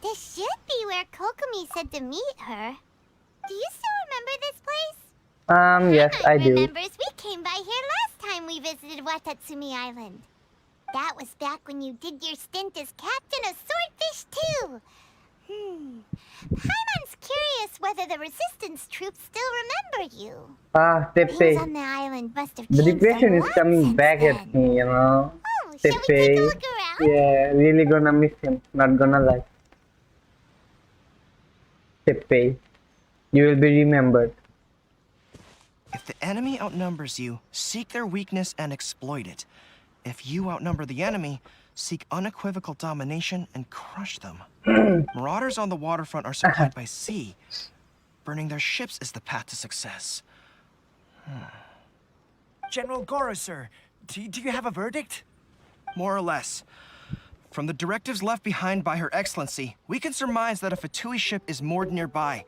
This should be where Kokomi said to meet her. Do you still remember this place? Yes, I do. Remembers we came by here last time we visited Watatsumi Island. That was back when you did your stint as captain of Swordfish too. Paimon's curious whether the resistance troops still remember you. Things Tepe. on the island must have The changed depression a is lot coming since back then. at me, you know. Oh, shall we take a look around? Yeah, really gonna miss him. Not gonna lie. Tepe, you will be remembered. If the enemy outnumbers you, seek their weakness and exploit it. If you outnumber the enemy, seek unequivocal domination and crush them. Marauders on the waterfront are supplied by sea. Burning their ships is the path to success. General Goro, sir, do you have a verdict? More or less. From the directives left behind by Her Excellency, we can surmise that a Fatui ship is moored nearby.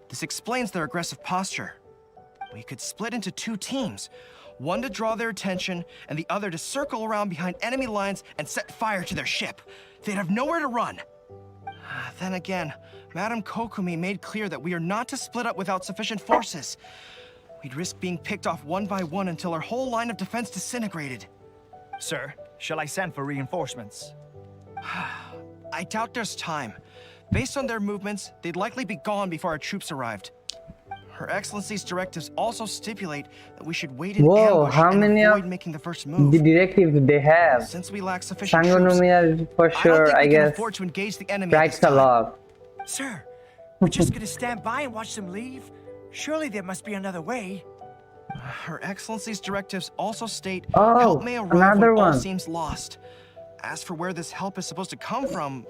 This explains their aggressive posture. We could split into two teams, one to draw their attention, and the other to circle around behind enemy lines and set fire to their ship. They'd have nowhere to run. Then again, Madame Kokomi made clear that we are not to split up without sufficient forces. We'd risk being picked off one by one until our whole line of defense disintegrated. Sir, shall I send for reinforcements? I doubt there's time. Based on their movements, they'd likely be gone before our troops arrived. Her Excellency's directives also stipulate that we should wait in ambush how and many avoid of making the first move. the directives they have? Since we lack sufficient troops, Sangonomiya for I don't sure, think I we can guess, afford to engage the enemy at writes this a time. lot. Sir, we're just gonna stand by and watch them leave? Surely there must be another way. Her Excellency's directives also state Oh, help may arrive another when all one. seems lost. As for where this help is supposed to come from,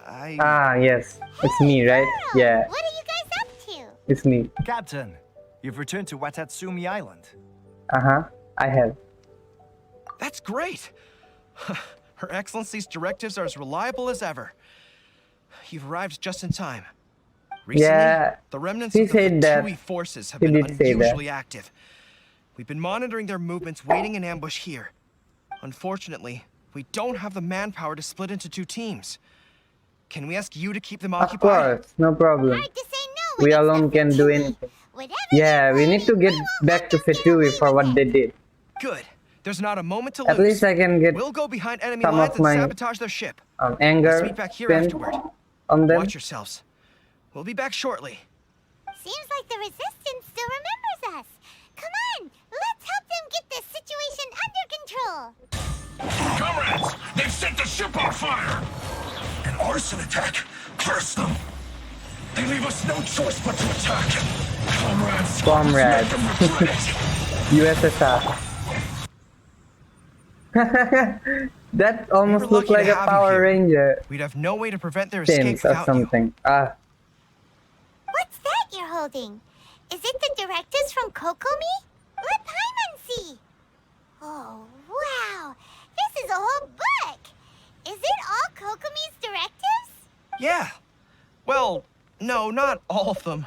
Yes, it's me, right? Goro, Yeah, What are you guys up to? it's me. Captain, you've returned to Watatsumi Island. I have. That's great. Her Excellency's directives are as reliable as ever. You've arrived just in time. Recently, Yeah, the remnants he of the said that. Fatui forces have He been did say that. unusually active. We've been monitoring their movements, waiting in ambush here. Unfortunately, we don't have the manpower to split into two teams. Can we ask you to keep them Of occupied? course, no problem. Hard to say no. We when it's alone the can do Fatui. anything. Whatever Yeah, they we need to plan, get we won't back let to them get Fatui away for with what it. they did. Good. There's not a moment to At lose. least I can get We'll go behind enemy some lines of and my sabotage their ship. Let's anger meet back here spent afterward. on them. Watch yourselves. We'll be back shortly. Seems like the resistance still remembers us. Come on, let's help them get this situation under control. Comrades, they've set the ship on fire! An arson attack! Curse them! They leave us no choice but to attack! Comrades, Comrades. let them regret it! USSR. That We almost were looked lucky like to a have you Power here. Ranger We'd have no way to prevent their escape things or without you. something. What's that you're holding? Is it the directives from Kokomi? Let Paimon see. Oh, wow. This is a whole book. Is it all Kokomi's directives? Yeah. Well, no, not all of them.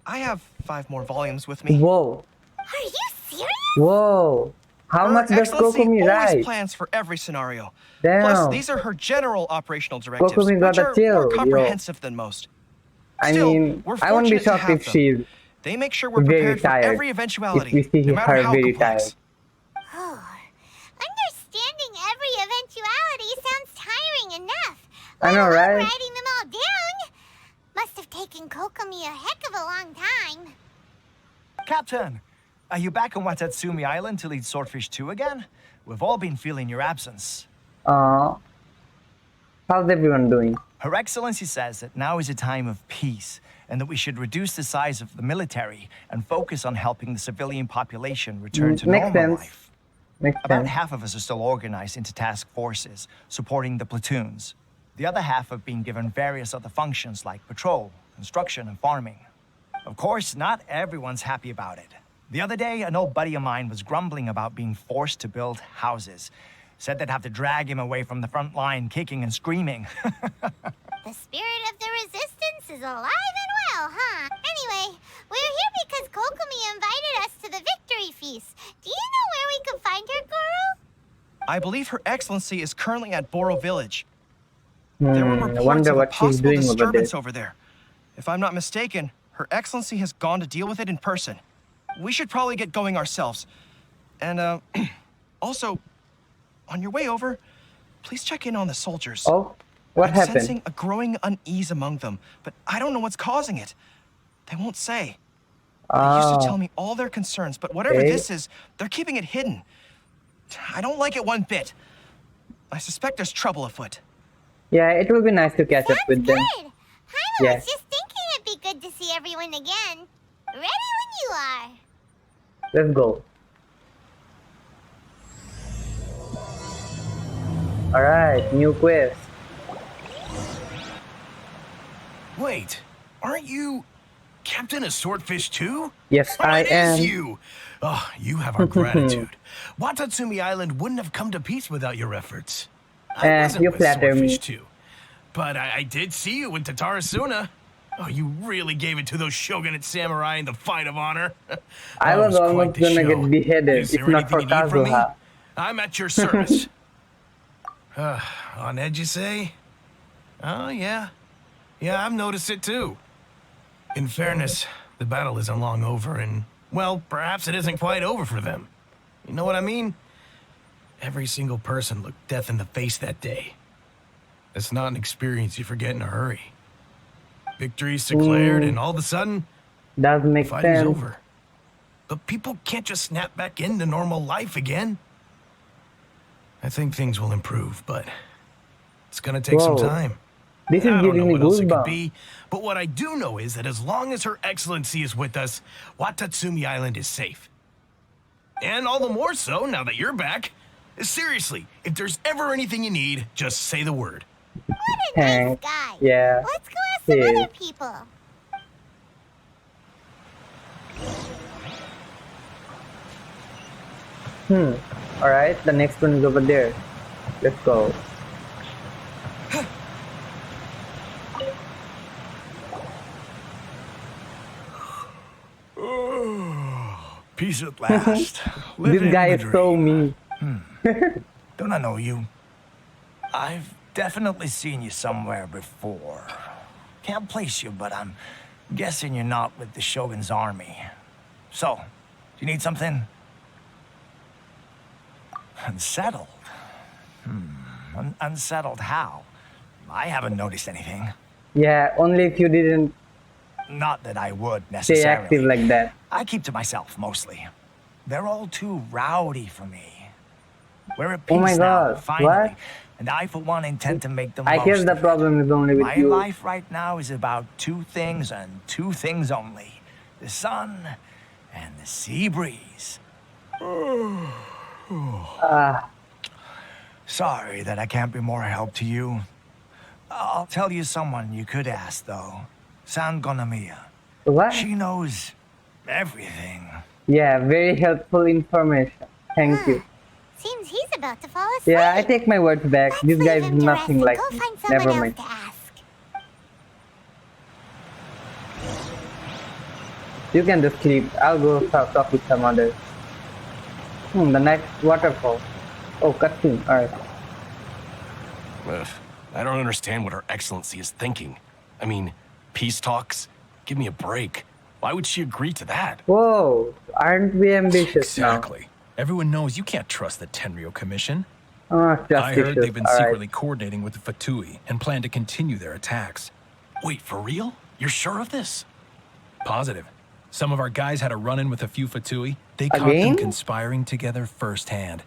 I have 5 more volumes with me. Whoa, Are you serious? whoa. How Her much does Excellency Kokomi always write? plans for every scenario. Damn. Plus, these are her general operational directives, Kokomi got which a are chill, more yo. comprehensive than most. I Still, mean, we're I won't be fortunate to shocked have if them. she's They make sure we're very prepared for tired. every eventuality, If we see no matter her how very complex. Oh, understanding every eventuality sounds tiring enough. I know, Let alone right? Writing them all down. Must have taken Kokomi a heck of a long time. Captain, are you back on Watatsumi Island to lead Swordfish 2 again? We've all been feeling your absence. how's everyone doing? Her Excellency says that now is a time of peace, and that we should reduce the size of the military and focus on helping the civilian population return to Makes normal sense. life. Makes About sense. half of us are still organized into task forces, supporting the platoons. The other half have been given various other functions like patrol, construction, and farming. Of course, not everyone's happy about it. The other day, an old buddy of mine was grumbling about being forced to build houses. Said they'd have to drag him away from the front line, kicking and screaming. The spirit of the resistance is alive and well, huh? Anyway, we're here because Kokomi invited us to the victory feast. Do you know where we could find her, Goro? I believe Her Excellency is currently at Boro Village. There were I reports wonder of a what she's possible doing over there. disturbance over there. If I'm not mistaken, Her Excellency has gone to deal with it in person. We should probably get going ourselves. And, also, on your way over, please check in on the soldiers. Oh, what I'm happened? sensing a growing unease among them, but I don't know what's causing it. They won't say. They used to tell me all their concerns, but whatever okay. this is, they're keeping it hidden. I don't like it one bit. I suspect there's trouble afoot. Yeah, it will be nice to catch up Sounds with them. good. Paimon Yeah. was just thinking it'd be good to see everyone again. Ready when you are. Let's go. Alright, new quest. Wait, aren't you Captain of Swordfish too? Yes, Oh, I it am. is you! Oh, you have our gratitude. Watatsumi Island wouldn't have come to peace without your efforts. I wasn't You with flatter me. Swordfish too. But I did see you in Tatarasuna. Oh, you really gave it to those shogunate samurai in the fight of honor. I Oh, it was quite almost the gonna show. get beheaded Is if there not for anything you need from me? Kazuha. I'm at your service. On edge, you say? Oh, yeah. Yeah, I've noticed it too. In fairness, the battle isn't long over, and, well, perhaps it isn't quite over for them. You know what I mean? Every single person looked death in the face that day. It's not an experience you forget in a hurry. Victory's declared, and all of a sudden, Does the make fighting's sense. over. But people can't just snap back into normal life again. I think things will improve, but it's gonna take some Whoa. time. This is I don't know giving me what else it could goosebumps. be, but what I do know is that as long as Her Excellency is with us, Watatsumi Island is safe. And all the more so now that you're back. Seriously, if there's ever anything you need, just say the word. What a nice Thanks. guy. Yeah. Let's go ask some Yes. other people. Alright, the next one is over there. Let's go. Peace at last. This Living guy the is so dream. mean. Don't I know you? I've definitely seen you somewhere before. Can't place you, but I'm guessing you're not with the Shogun's army. So, do you need something? Unsettled? Unsettled how? I haven't noticed anything. Yeah, only if you didn't Not that I would stay necessarily. active like that. I keep to myself mostly. They're all too rowdy for me. We're at peace Oh my now, God, finally. what? And I, for one, intend to make the I most guess the of it. problem is only with My you. life right now is about two things and two things only. The sun and the sea breeze. Sorry that I can't be more help to you. I'll tell you someone you could ask, though. San Gonamiya. What? She knows everything. Yeah, very helpful information. Thank you. Seems he's about to fall asleep. Yeah, I take my words back. Let's This leave guy is him to rest nothing and like go me. find someone Never else mind. to ask. You can just sleep. I'll go talk with some others. The next waterfall. Oh, cutscene. Alright. Ugh, I don't understand what Her Excellency is thinking. I mean, peace talks? Give me a break. Why would she agree to that? Whoa, aren't we ambitious Exactly. Everyone knows you can't trust the Tenryo Commission. now? Oh, I heard they've been Alright. secretly coordinating with the Fatui and plan to continue their attacks. Wait, for real? You're sure of this? Positive. Some of our guys had a run-in with a few Fatui. They caught Again? them conspiring together firsthand.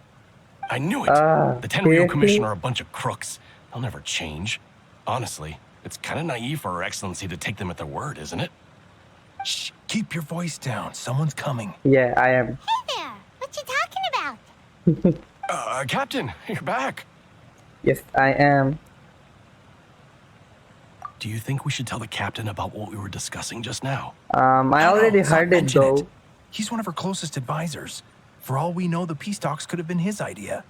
I knew it. The Tenryo seriously? Commission are a bunch of crooks. They'll never change. Honestly, it's kind of naive for Her Excellency to take them at their word, isn't it? Shh, keep your voice down. Someone's coming. Yeah, I am. Hey there, what you talking about? Captain, you're back. Yes, I am. Do you think we should tell the captain about what we were discussing just now? I already Stop heard it mentioning though. it. He's one of our closest advisors. For all we know, the peace talks could have been his idea.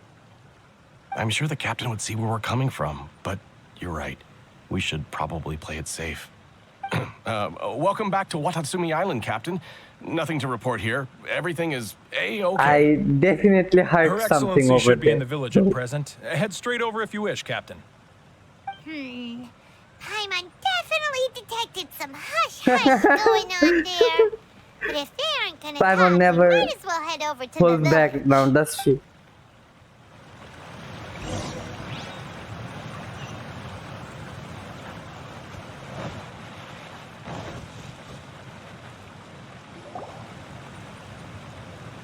I'm sure the captain would see where we're coming from, but you're right. We should probably play it safe. Welcome back to Watatsumi Island, Captain. Nothing to report here. Everything is A-okay. I definitely heard Her something Excellency over should be there. in the village at present. Head straight over if you wish, Captain. Paimon definitely detected some hush-hush going on there. But if they aren't gonna Paimon talk, we never might as well head over to the pulls village. back now, does she?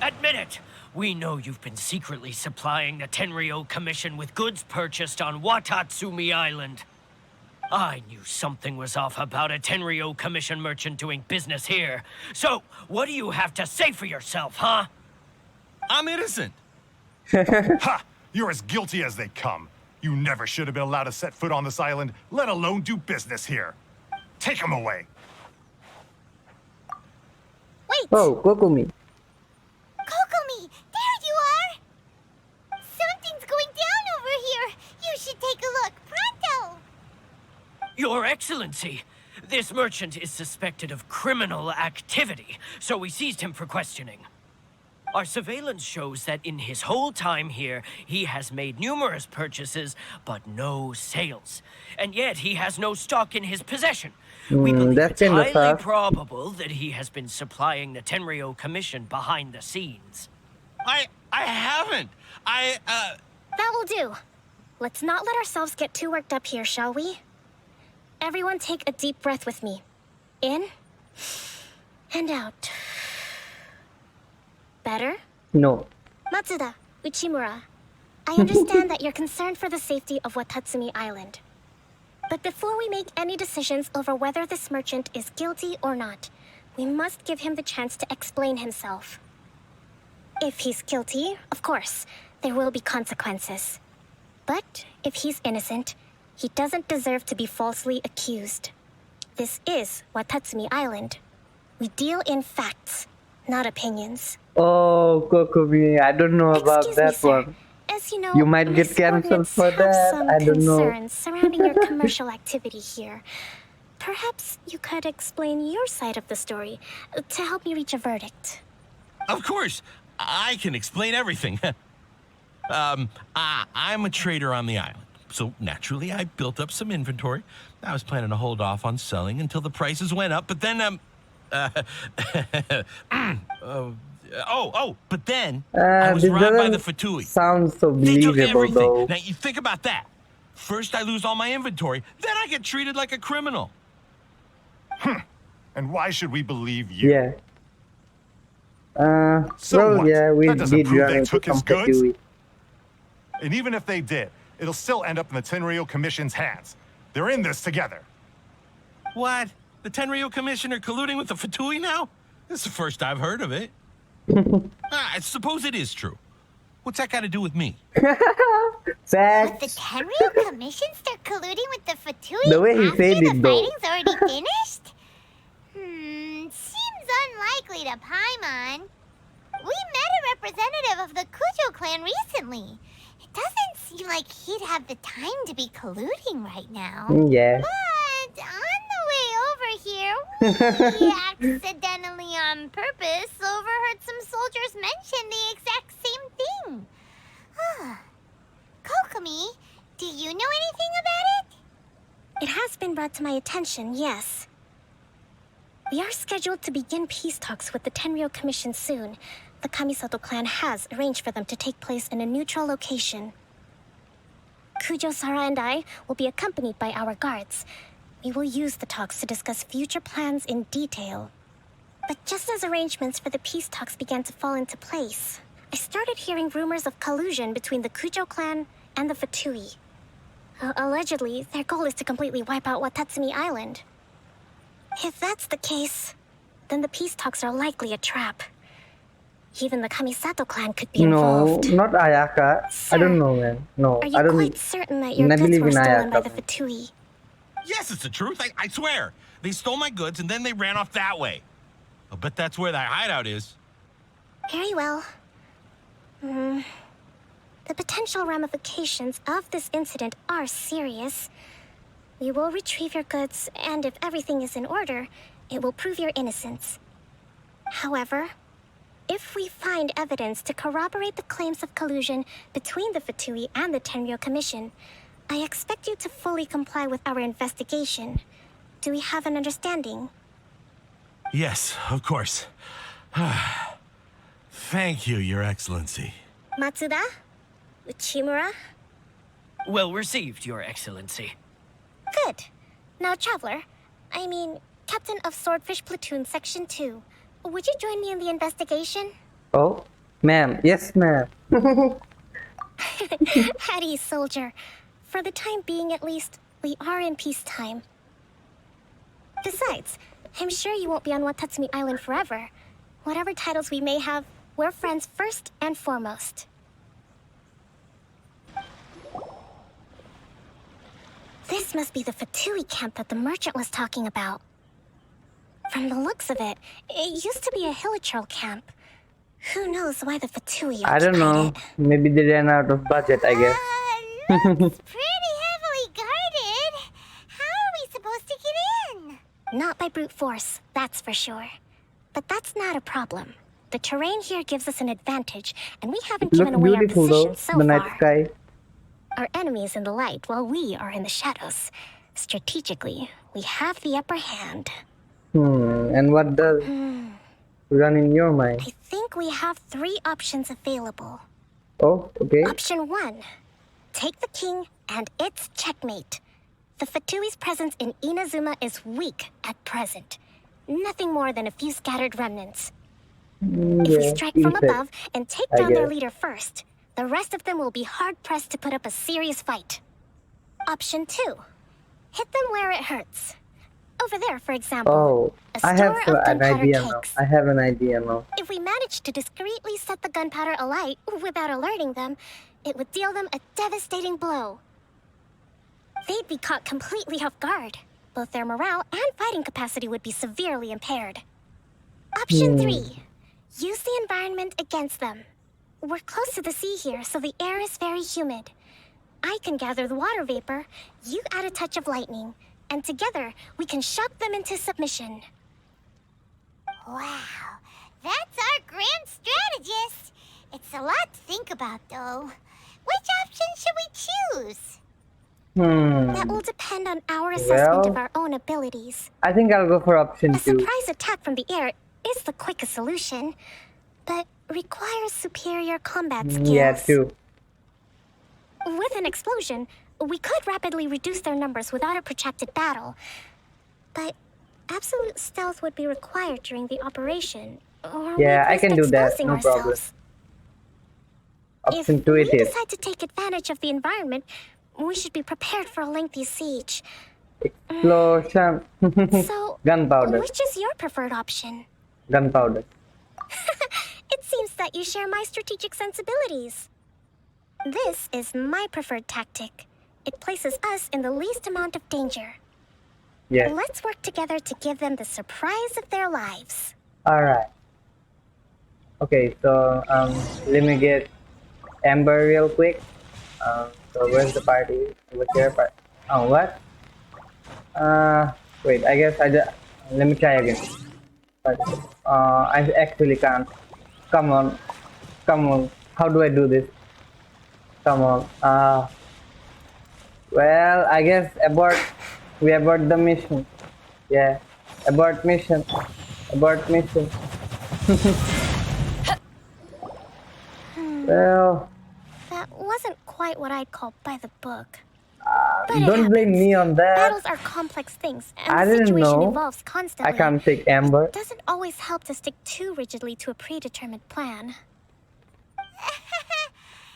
Admit it! We know you've been secretly supplying the Tenryou Commission with goods purchased on Watatsumi Island. I knew something was off about a Tenryou Commission merchant doing business here. So, what do you have to say for yourself, huh? I'm innocent. Ha! You're as guilty as they come. You never should have been allowed to set foot on this island, let alone do business here. Take him away. Wait! Oh, Kokomi. Kokomi! There you are! Something's going down over here! You should take a look, pronto! Your Excellency, this merchant is suspected of criminal activity, so we seized him for questioning. Our surveillance shows that in his whole time here, he has made numerous purchases, but no sales. And yet he has no stock in his possession. We believe that's it's in the highly past. probable that he has been supplying the Tenryou Commission behind the scenes. I haven't. That will do. Let's not let ourselves get too worked up here, shall we? Everyone take a deep breath with me. In and out. Better? No. Matsuda, Uchimura, I understand that you're concerned for the safety of Watatsumi Island. But before we make any decisions over whether this merchant is guilty or not, we must give him the chance to explain himself. If he's guilty, of course, there will be consequences. But if he's innocent, he doesn't deserve to be falsely accused. This is Watatsumi Island. We deal in facts, not opinions. Oh, Kokomi, I don't know about Excuse me, that sir. one. As you know, You might get Miss cancelled Ordnance for have that. some I don't know. concerns surrounding your commercial activity here. Perhaps you could explain your side of the story to help me reach a verdict. Of course, I can explain everything. I'm a trader on the island, so naturally I built up some inventory. I was planning to hold off on selling until the prices went up, but then but then I was This robbed by the doesn't Fatui. sound so They took believable everything. though. Now you think about that. First I lose all my inventory, then I get treated like a criminal. And why should we believe you? Yeah. So well, what? yeah, we That doesn't did prove run they into took his some goods? Fatui. And even if they did, it'll still end up in the Tenryou Commission's hands. They're in this together. What? The Tenryou Commissioner colluding with the Fatui now? This is the first I've heard of it. I suppose it is true. What's that got to do with me? But the Facts. Tenryou Commission start colluding with the Fatui The way he after said the it, though. fighting's already finished? Seems unlikely to Paimon. We met a representative of the Kujo clan recently. It doesn't seem like he'd have the time to be colluding right now. Yeah. But on the way over here, we accidentally on purpose overheard some soldiers mention the exact same thing. Kokomi, do you know anything about it? It has been brought to my attention, yes. We are scheduled to begin peace talks with the Tenryou Commission soon. The Kamisato clan has arranged for them to take place in a neutral location. Kujo-Sara and I will be accompanied by our guards. We will use the talks to discuss future plans in detail. But just as arrangements for the peace talks began to fall into place, I started hearing rumors of collusion between the Kujo clan and the Fatui. Allegedly, their goal is to completely wipe out Watatsumi Island. If that's the case, then the peace talks are likely a trap. Even the Kamisato clan could be No, involved. not Ayaka. I don't Sir, know, man. No, Are you I don't. quite certain that your I goods believe were in stolen by Ayaka, the man. Fatui? Yes, it's the truth. I swear. They stole my goods and then they ran off that way. I'll bet that's where that hideout is. Very well. The potential ramifications of this incident are serious. We will retrieve your goods, and if everything is in order, it will prove your innocence. However, if we find evidence to corroborate the claims of collusion between the Fatui and the Tenryou Commission, I expect you to fully comply with our investigation. Do we have an understanding? Yes, of course. Thank you, Your Excellency. Matsuda? Uchimura? Well received, Your Excellency. Good. Now, Traveler, Captain of Swordfish Platoon Section 2, would you join me in the investigation? Oh, ma'am. Yes, ma'am. Hattie, soldier. For the time being, at least, we are in peacetime. Besides, I'm sure you won't be on Watatsumi Island forever. Whatever titles we may have, we're friends first and foremost. This must be the Fatui camp that the merchant was talking about. From the looks of it, it used to be a Hilichurl camp. Who knows why the Fatui I don't know. occupied it? Maybe they ran out of budget, I guess. Looks pretty heavily guarded. How are we supposed to get in? Not by brute force, that's for sure. But that's not a problem. The terrain here gives us an advantage, and we haven't Looks given away our beautiful though, position so the night far. sky. Our enemy is in the light, while we are in the shadows. Strategically, we have the upper hand. And what does run in your mind? I think we have 3 options available. Oh, okay. Option 1. Take the king, and it's checkmate. The Fatui's presence in Inazuma is weak at present. Nothing more than a few scattered remnants. If we strike from easy. above and take I down their guess. leader first, the rest of them will be hard-pressed to put up a serious fight. Option 2. Hit them where it hurts. Over there, for example. Oh, a I have store of an gunpowder idea now. cakes. I have an idea now. If we manage to discreetly set the gunpowder alight without alerting them, it would deal them a devastating blow. They'd be caught completely off guard. Both their morale and fighting capacity would be severely impaired. Option 3. Use the environment against them. We're close to the sea here, so the air is very humid. I can gather the water vapor, you add a touch of lightning, and together we can shock them into submission. Wow, that's our grand strategist. It's a lot to think about, though. Which option should we choose? That will depend on our assessment of our own abilities. I think I'll go for option A 2. surprise attack from the air is the quickest solution, but requires superior combat skills. Yeah, true. With an explosion, we could rapidly reduce their numbers without a protracted battle. But absolute stealth would be required during the operation. Or Yeah, we'd I can risk do that, exposing no problem. ourselves. Option If 2 we it is. decide to take advantage of the environment, we should be prepared for a lengthy siege. Explosion. So, Gunpowder. which is your preferred option? Gunpowder. It seems that you share my strategic sensibilities. This is my preferred tactic. It places us in the least amount of danger. Yes. Let's work together to give them the surprise of their lives. Alright. Okay, so let me get Amber real quick. So where's the party? What's your party? Oh, what? Wait, I guess let me try again. But, I actually can't. Come on. How do I do this? Come on. Well, I guess we abort the mission. Yeah. Abort mission. Well, That wasn't quite what I'd call by the book. But it don't blame happens. me on that. Battles are complex things, and I the didn't situation know. evolves constantly. I can't take Amber. It doesn't always help to stick too rigidly to a predetermined plan.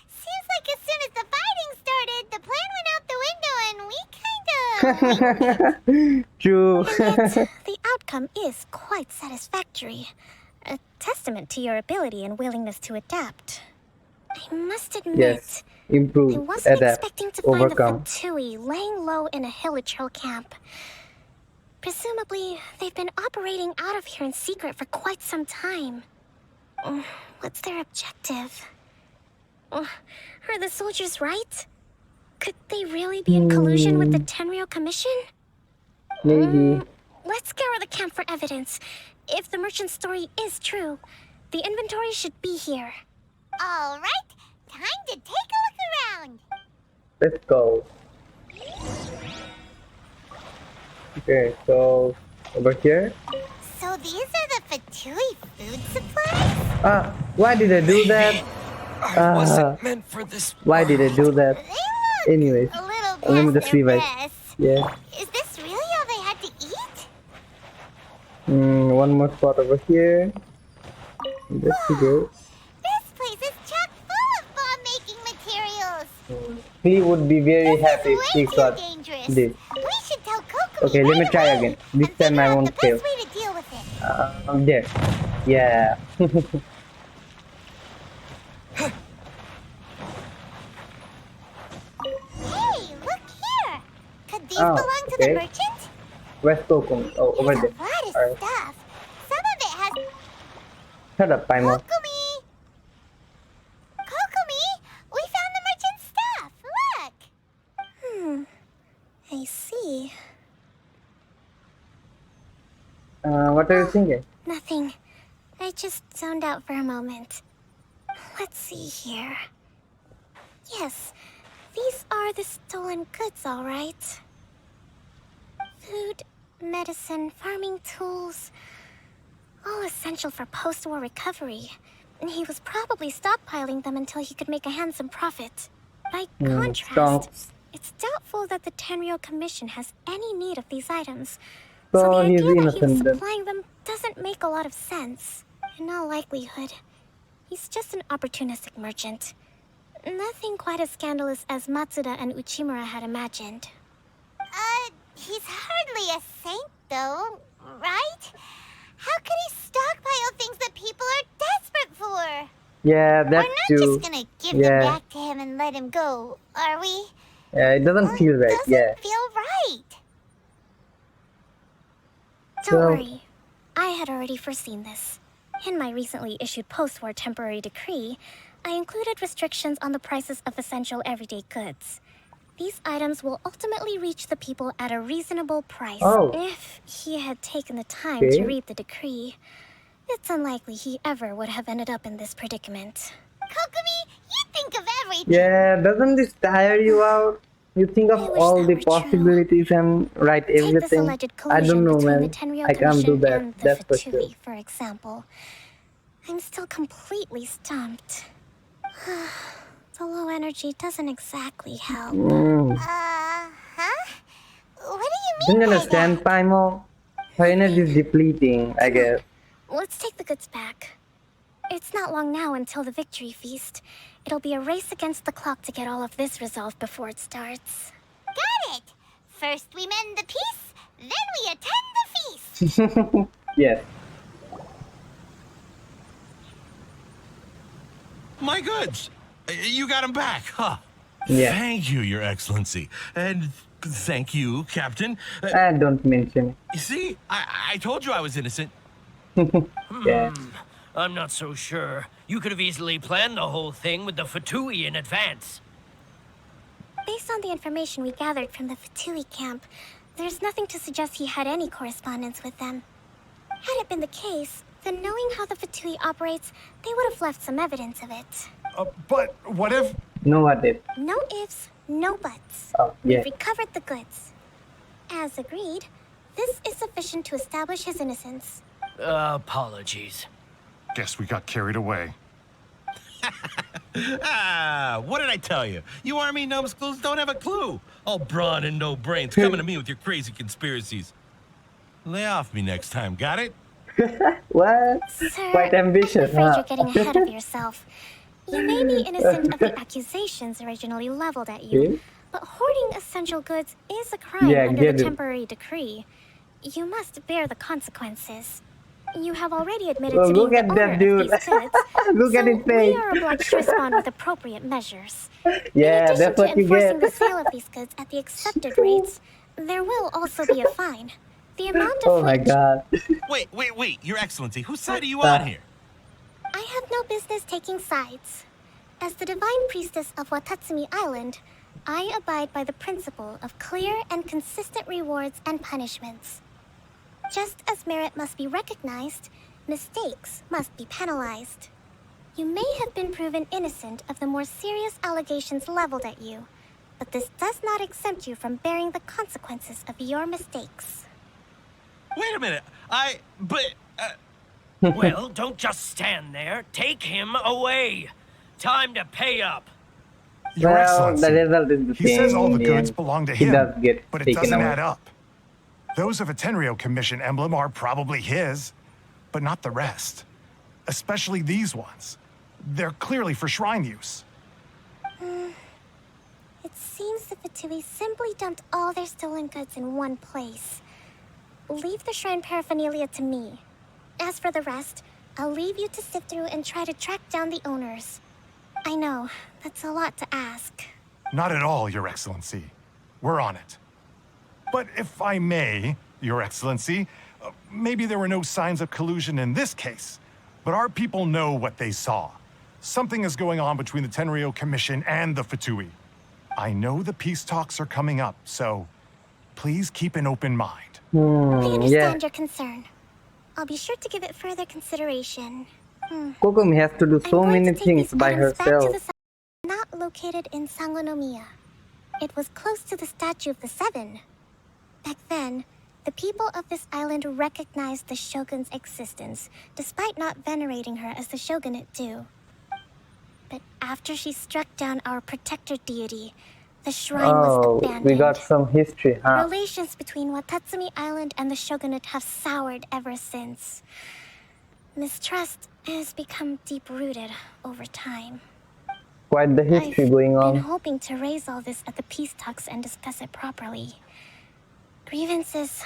Seems like as soon as the fighting started, the plan went out the window and we kinda... True. And yet, the outcome is quite satisfactory. A testament to your ability and willingness to adapt. I must admit, Yes. I Improve, wasn't adapt, expecting to find overcome. the Fatui laying low in a Hilichurl camp. Presumably, they've been operating out of here in secret for quite some time. What's their objective? Are the soldiers right? Could they really be in collusion with the Tenryou Commission? Maybe. Let's scour the camp for evidence. If the merchant's story is true, the inventory should be here. All right, time to take a look around. Let's go. Okay, so over here. So these are the Fatui food supplies? Why did I do that? Maybe I Ah, wasn't meant for this why did I world. do that? They Anyways, look a little let me past just their revive. best. Yeah. Is this really all they had to eat? One more spot over here. Investigate. This place is chock full of bomb-making materials. He would be very This happy is if way he too got dangerous. this. We should tell Kokomi Okay, let me right try away again. This and time figure I out won't the fail. best way to deal with it. There. Yeah. Hey, look here. Could these Oh, belong to the okay. merchant? Where's Kokomi? Oh, over There's there. a lot of Alright. stuff. Some of it has Shut up, Paimon. Kokomi! Kokomi! We found the merchant's stuff! Look! I see. What are you thinking? Nothing. I just zoned out for a moment. Let's see here. Yes, these are the stolen goods, all right. Food, medicine, farming tools. All essential for post-war recovery. And he was probably stockpiling them until he could make a handsome profit. By contrast, strong. it's doubtful that the Tenryou Commission has any need of these items. So So the he's idea that he was innocent then. supplying them doesn't make a lot of sense. In all likelihood, he's just an opportunistic merchant. Nothing quite as scandalous as Matsuda and Uchimura had imagined. He's hardly a saint, though, right? How could he stockpile things that people are desperate for? Yeah, We're that's not true. just gonna give them back to him and let him go, are we? Yeah, it doesn't feel right. Doesn't Yeah. feel right. Don't So- worry. I had already foreseen this. In my recently issued post-war temporary decree, I included restrictions on the prices of essential everyday goods. These items will ultimately reach the people at a reasonable price. Oh. If he had taken the time Okay. to read the decree, it's unlikely he ever would have ended up in this predicament. Kokomi, you think of everything. Yeah, doesn't this tire you out? You think of I wish all that the were true. possibilities and write Take this everything. alleged I collusion don't know, between man. the Tenryou I can't do Commission that. and the That's for sure. Fatui, for example. I'm still completely stumped. The low energy doesn't exactly help. Huh? What do you Don't mean you by understand, that? Paimon? Her energy is depleting, I guess. Let's take the goods back. It's not long now until the victory feast. It'll be a race against the clock to get all of this resolved before it starts. Got it. First we mend the peace, then we attend the feast. Yes. My goods! You got them back, huh? Yeah. Thank you, Your Excellency. And thank you, Captain. And don't mention. You see, I told you I was innocent. Yeah. I'm not so sure. You could have easily planned the whole thing with the Fatui in advance. Based on the information we gathered from the Fatui camp, there's nothing to suggest he had any correspondence with them. Had it been the case, then knowing how the Fatui operates, they would have left some evidence of it. But what if... No, what if? No ifs, no buts. Oh, yeah. We've recovered the goods. As agreed, this is sufficient to establish his innocence. Apologies. Guess we got carried away. What did I tell you? You army numbskulls don't have a clue. All brawn and no brains coming to me with your crazy conspiracies. Lay off me next time, got it? What? Sir, Quite ambitious, I'm afraid huh? you're getting ahead of yourself. You may be innocent of the accusations originally leveled at you, Okay. but hoarding essential goods is a crime Yeah, under get the it. temporary decree. You must bear the consequences. You have already admitted Well, to being look the at that owner dude. of these goods, Look at so his face. we are obliged to respond with appropriate measures. Yeah, In addition that's what to you enforcing get. the sale of these goods at the accepted rates, there will also be a fine. The amount of Oh my which god. Wait, Your Excellency, whose side are you on here? I have no business taking sides. As the divine priestess of Watatsumi Island, I abide by the principle of clear and consistent rewards and punishments. Just as merit must be recognized, mistakes must be penalized. You may have been proven innocent of the more serious allegations leveled at you, but this does not exempt you from bearing the consequences of your mistakes. Wait a minute. Well, don't just stand there. Take him away. Time to pay up. Your Well, Excellency, the result is the he same. says all in the goods end. belong to He him, does get but it taken doesn't away. add up. Those of a Tenryo Commission emblem are probably his, but not the rest. Especially these ones. They're clearly for shrine use. It seems the Fatui simply dumped all their stolen goods in one place. Leave the shrine paraphernalia to me. As for the rest, I'll leave you to sift through and try to track down the owners. I know, that's a lot to ask. Not at all, Your Excellency. We're on it. But if I may, Your Excellency, maybe there were no signs of collusion in this case, but our people know what they saw. Something is going on between the Tenryo Commission and the Fatui. I know the peace talks are coming up, so please keep an open mind. I Yeah. understand your concern. I'll be sure to give it further consideration. Kokomi has to do so I'm going many to take things these by items back to herself. the not located in Sangonomiya. It was close to the Statue of the Seven. Back then, the people of this island recognized the Shogun's existence, despite not venerating her as the Shogunate do. But after she struck down our protector deity, the shrine was Oh, abandoned. we got some history, huh? Relations between Watatsumi Island and the Shogunate have soured ever since. Mistrust has become deep-rooted over time. Quite the history I've going been on. hoping to raise all this at the peace talks and discuss it properly. Grievances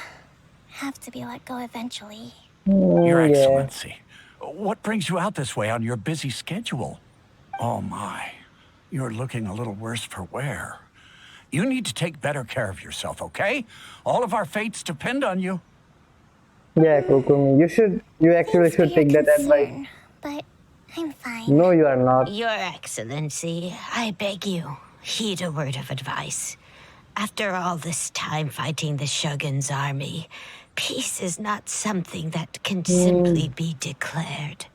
have to be let go eventually. Your Yeah. Excellency, what brings you out this way on your busy schedule? Oh my, you're looking a little worse for wear. You need to take better care of yourself, okay? All of our fates depend on you. Yeah, Kokomi, you actually Thanks for should take your that advice. concern, but I'm fine. No, you are not. Your Excellency, I beg you, heed a word of advice. After all this time fighting the Shogun's army, peace is not something that can simply be declared.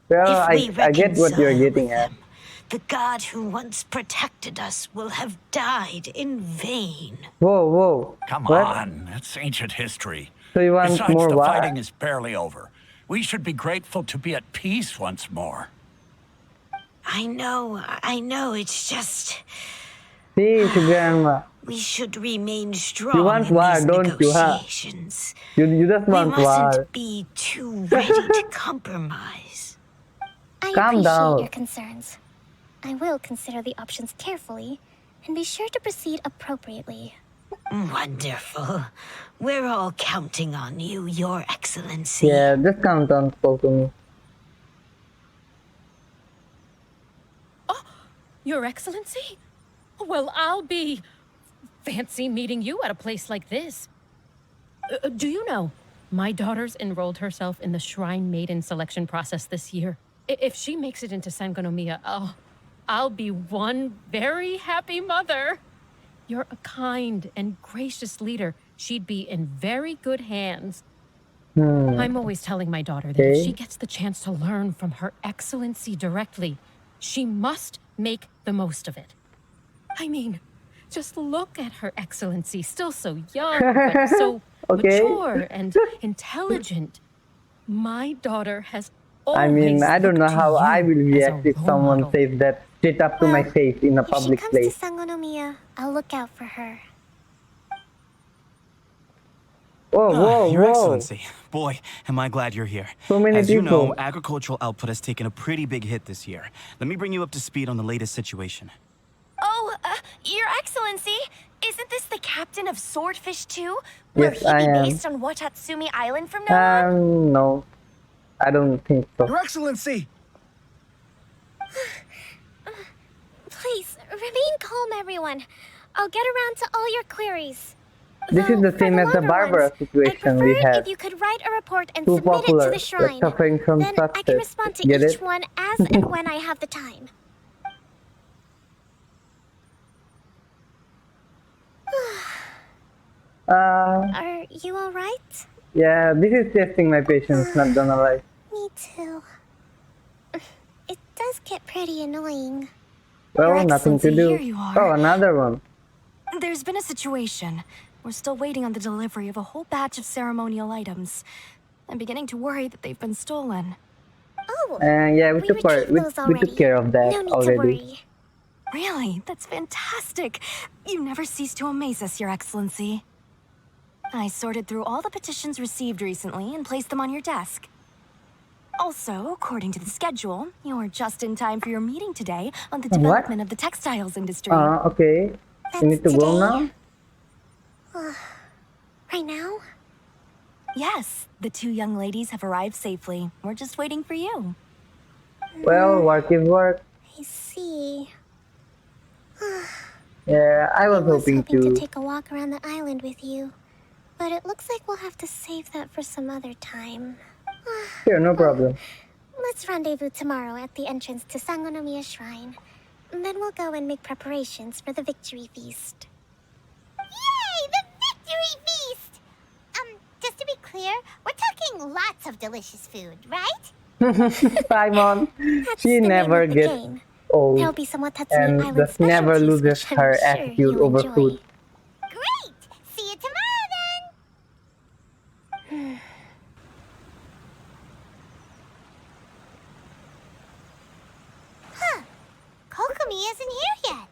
Well, If we I get what you're reconcile getting with at. them, the god who once protected us will have died in vain. Whoa. Come What? on, that's ancient history. So you want Besides, more the war? fighting is barely over. We should be grateful to be at peace once more. I know, it's just... See, grandma. We should remain strong You want in war, these don't you, huh? negotiations. You just We want mustn't war. be too ready to compromise. I Calm appreciate down. your concerns. I will consider the options carefully and be sure to proceed appropriately. Wonderful. We're all counting on you, Your Excellency. Yeah, just count on Kokomi. Your Excellency? Well, I'll be... fancy meeting you at a place like this. Do you know, my daughter's enrolled herself in the Shrine Maiden selection process this year. If she makes it into Sangonomiya, I'll be one very happy mother. You're a kind and gracious leader. She'd be in very good hands. I'm always telling my daughter that if she gets the chance to learn from Her Excellency directly, she must make the most of it. I mean, just look at Her Excellency, still so young, but so mature and intelligent. My daughter has always I mean, I don't know looked to how I you will as a react if role someone model. says that straight up to my Well, face in a If she public comes place. to Sangonomiya, I'll look out for her. Whoa, Your whoa. Excellency, boy, am I glad you're here. So many As you know, people. agricultural output has taken a pretty big hit this year. Let me bring you up to speed on the latest situation. Oh, Your Excellency, isn't this the captain of Swordfish 2? Will Yes, he I be am. based on Watatsumi Island from now on? No. I don't think so. Your Excellency! Please, remain calm, everyone. I'll get around to all your queries. This is the For same as the longer Barbara ones, I'd situation prefer we it had. if you could write a report and Too submit it popular, to the like shrine. suffering from Then I can success. respond to Get each it? one as and when I have the time. Are you alright? Yeah, this is testing my patience, not gonna lie. Me too. It does get pretty annoying. Well, Your nothing to Excellency, do. here you are. Oh, another one. There's been a situation. We're still waiting on the delivery of a whole batch of ceremonial items. I'm beginning to worry that they've been stolen. Oh, Yeah, we we took retrieved those we took already. care of that No need already. to worry. Really? That's fantastic. You never cease to amaze us, Your Excellency. I sorted through all the petitions received recently and placed them on your desk. Also, according to the schedule, you're just in time for your meeting today on the development of the textiles industry. Okay. You need to go now? Right now? Yes, the two young ladies have arrived safely. We're just waiting for you. Well, work is work. I see. Yeah, I was hoping to to. take a walk around the island with you, but it looks like we'll have to save that for some other time. Sure, no problem. Let's rendezvous tomorrow at the entrance to Sangonomiya Shrine. And then we'll go and make preparations for the victory feast. Yay! The victory feast! Just to be clear, we're talking lots of delicious food, right? Simon, she never gets old There'll be some Watatsumi and Island just never specialties, loses which I'm her sure attitude you'll over enjoy. food. Great! See you tomorrow then! Huh. Kokomi isn't here yet.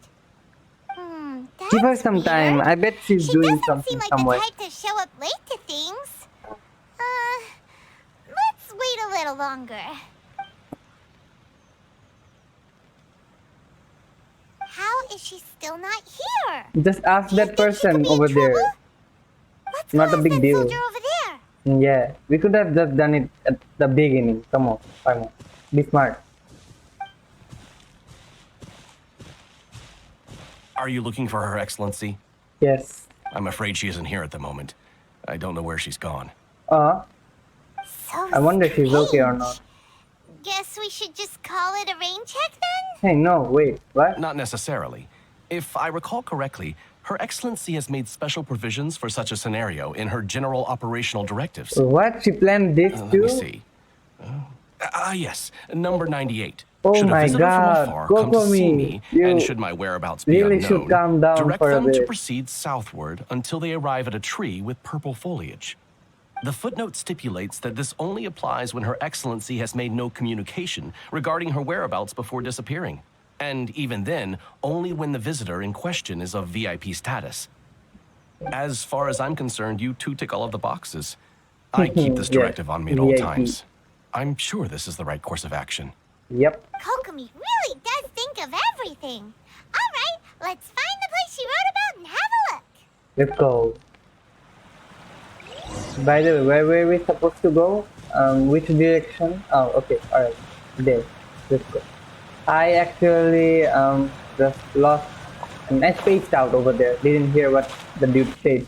Give her some time. I bet she's doing something somewhere. Type to show up late to things. Let's wait a little longer. How is she still not here? Just ask that person over there. Not a big deal. Soldier over there. Yeah, we could have just done it at the beginning. Come on, Simon. Be smart. Are you looking for Her Excellency? Yes. I'm afraid she isn't here at the moment. I don't know where she's gone. I wonder if she's okay or not. Guess we should just call it a rain check then? Hey, no, wait, what? Not necessarily. If I recall correctly, Her Excellency has made special provisions for such a scenario in her general operational directives. What? She planned this too? Let me see. Yes, number 98. Oh should a my visitor God, from afar come to see Kokomi, me, you and should my whereabouts be really unknown, should calm down direct for a them to bit. proceed southward until they arrive at a tree with purple foliage. The footnote stipulates that this only applies when Her Excellency has made no communication regarding her whereabouts before disappearing. And even then, only when the visitor in question is of VIP status. As far as I'm concerned, you two tick all of the boxes. I keep this directive on me at all VIP. times. I'm sure this is the right course of action. Yep. Kokomi really does think of everything. All right, let's find the place she wrote about and have a look. Let's go. By the way, where were we supposed to go? Which direction? Oh, okay, alright. There. Let's go. I actually just lost and I spaced out over there. Didn't hear what the dude said.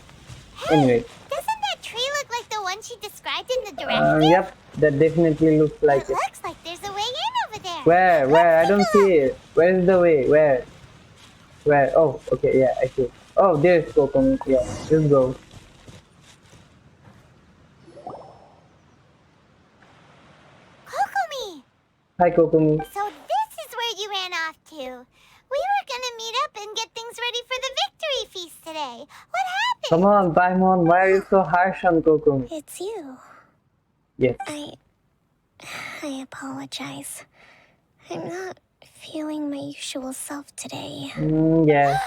Anyway. Doesn't that tree look like the one she described in the directive? Yep, that definitely looks like it. Looks like there's a way in over there. Where? I don't see it. Where is the way? Where? Oh, okay, yeah, I see. Oh, there's Kokomi. Yeah, let's go. Kokomi! Hi, Kokomi. So this is where you ran off to. We were gonna meet up and get things ready for the victory feast today. What happened? Come on, Paimon. Why are you so harsh on Kokomi? It's you. Yes. I apologize. I'm not feeling my usual self today. Yeah.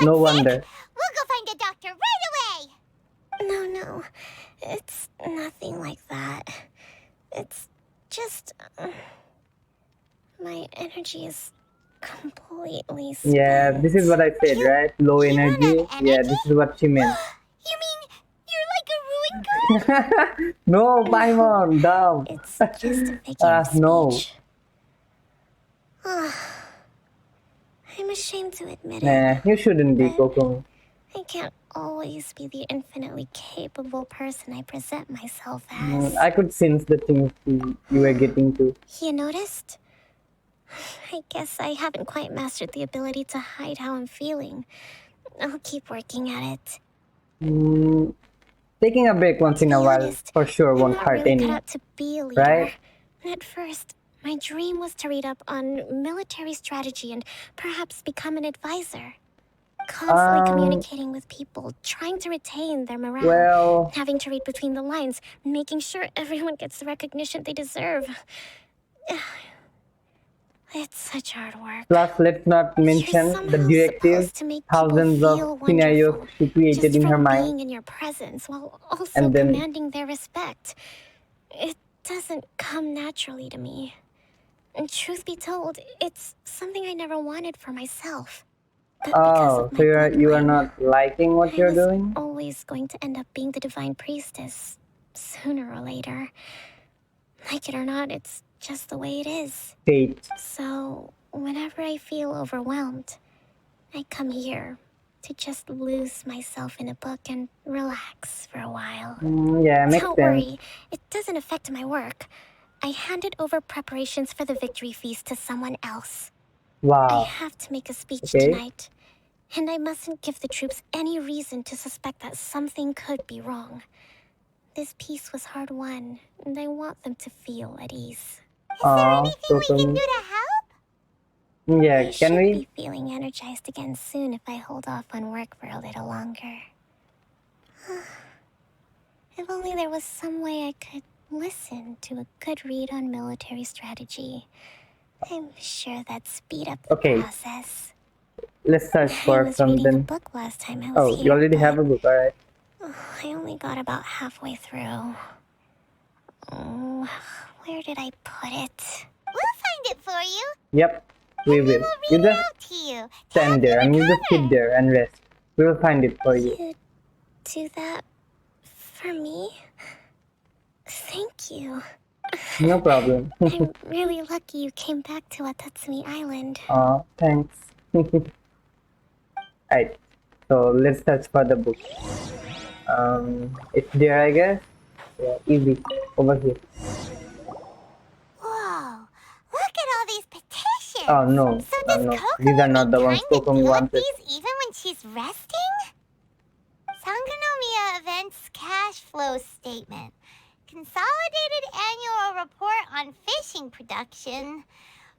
No wonder. We'll go find a doctor right away! No. It's nothing like that. It's just... my energy is completely spent. Yeah, this is what I said, right? Low energy. Yeah, this is what she meant. You mean you're like a ruined girl? No, Paimon, dumb. It's just a figure of no. speech. I'm ashamed to admit it. Nah, you shouldn't be, Kokomi. I can't always be the infinitely capable person I present myself as. I could sense the things you were getting to. You noticed? I guess I haven't quite mastered the ability to hide how I'm feeling. I'll keep working at it. Taking a break once in a while for sure won't hurt really any. cut out to be a leader. Right? At first, my dream was to read up on military strategy and perhaps become an advisor. Constantly Um, communicating with people, trying to retain their morale, well, having to read between the lines, making sure everyone gets the recognition they deserve. It's such hard work. plus let's not You're mention the somehow directive, supposed to make people thousands of feel scenarios wonderful she created just in her from mind, being in your presence while also and then commanding their respect. It doesn't come naturally to me. And truth be told, it's something I never wanted for myself. But because oh, of so my you are bloodline, not liking what I you're was doing? always going to end up being the divine priestess, sooner or later. Like it or not, it's just the way it is. Fate. So, whenever I feel overwhelmed, I come here to just lose myself in a book and relax for a while. Yeah, makes Don't sense. worry, it doesn't affect my work. I handed over preparations for the victory feast to someone else. I Wow. have to make a speech Okay. tonight, and I mustn't give the troops any reason to suspect that something could be wrong. This peace was hard won, and I want them to feel at ease. So We can do to help? yeah, I can should we? be feeling energized again soon if I hold off on work for a little longer. If only there was some way I could listen to a good read on military strategy. I'm sure that'd speed up the Okay, process. let's search I for was reading a something. book last time I was Oh, you here, already have but a book, alright. I only got about halfway through. Oh, where did I put it? We'll find it for you. Yep, we will. You Read it just out to you. stand there and you just sit there and rest. We will find it for you. You do that for me? Thank you. No problem. I'm really lucky you came back to Watatsumi Island. Aw, thanks. Alright, so let's search for the book. It's there, I guess. Yeah, easy. Over here. Whoa, look at all these petitions. Oh no, So does no. Kokomi These are not the ones make time to Kokomi do wanted. these even when she's resting? Sangonomiya Events Cash Flow Statement. Consolidated Annual Report on Fishing Production.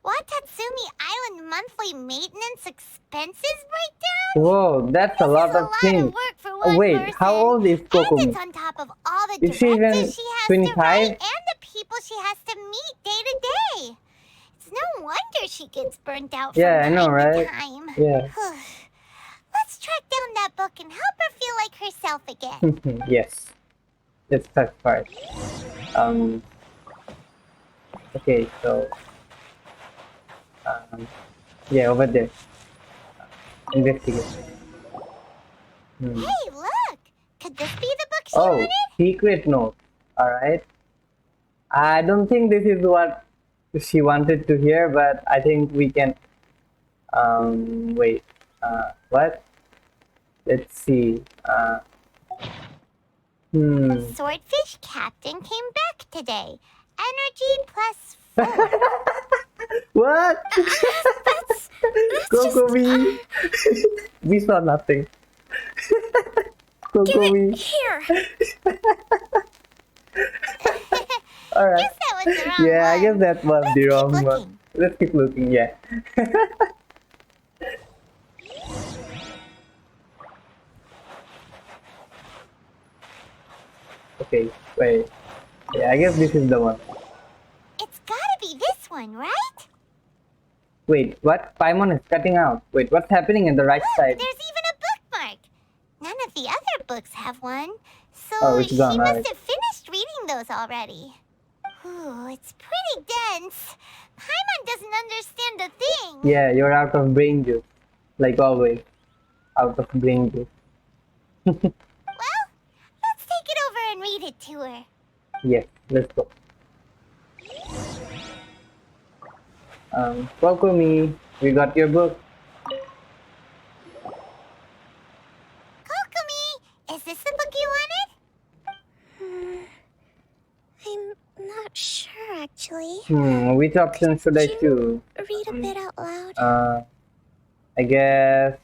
Watatsumi Island Monthly Maintenance Expenses Breakdown? Whoa, that's a lot of things. Oh, wait, how old is Kokomi? It's on top of all the Is she even directives she has to 25? write and the people she has to meet day to day. It's no wonder she gets burnt out from Yeah, I know, time right? to time. Yeah. Let's track down that book and help her feel like herself again. Yes. Let's search for it. Okay, so yeah, over there. Investigate. Hey, look! Could this be the book she Oh, wanted? secret note. Alright. I don't think this is what she wanted to hear, but I think we can wait. What? Let's see. Swordfish Captain came back today. Energy plus 4. What? Kokomi! We saw nothing. Kokomi. Here! Alright. Guess that was the wrong Yeah, I one. guess that was the wrong one. looking. Let's keep looking, yeah. Okay, wait. Yeah, I guess this is the one. It's gotta be this one, right? Wait, what? Paimon is cutting out. Wait, what's happening in the right side? There's even a bookmark. None of the other books have one. So Oh, it's she gone, must alright. have finished reading those already. Ooh, it's pretty dense. Paimon doesn't understand a thing. Yeah, you're out of brain juice. Like always. Out of brain juice. Well, let's take it over and read it to her. Yes, let's go. Kokomi, we got your book. Kokomi, is this the book you wanted? I'm not sure, actually. Which option should I choose? Read a bit out loud. I guess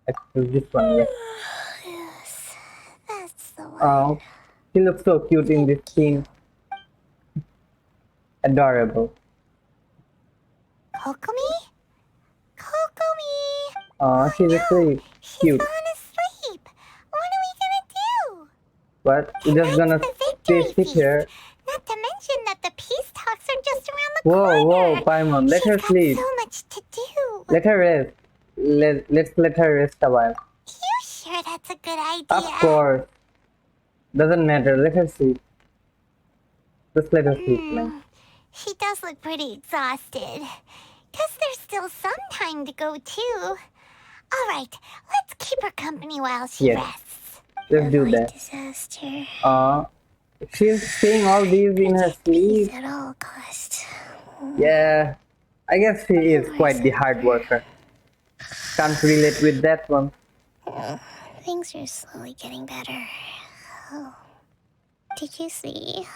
I choose this one, yeah. Yes, that's the one. Oh, she looks so cute in this scene. Adorable. Kokomi? Kokomi! Oh, she's actually cute. Fallen asleep. What are we gonna do? But we're just gonna The stay victory sit feast. here. Not to mention that the peace talks are just around the Whoa, corner. whoa, Paimon, let her She's sleep. got so much to do. Let her rest. Let's let her rest a while. You sure that's a good idea? Of course. Doesn't matter. Let her sleep. Just let her sleep, man. She does look pretty exhausted. Guess there's still some time to go, too. All right, let's keep her company while she Yes. rests. Let's do that. Disaster. She's saying all these in her sleep. At all costs. Yeah. I guess she is quite the hard worker. Can't relate with that one. Things are slowly getting better. Oh. Did you see?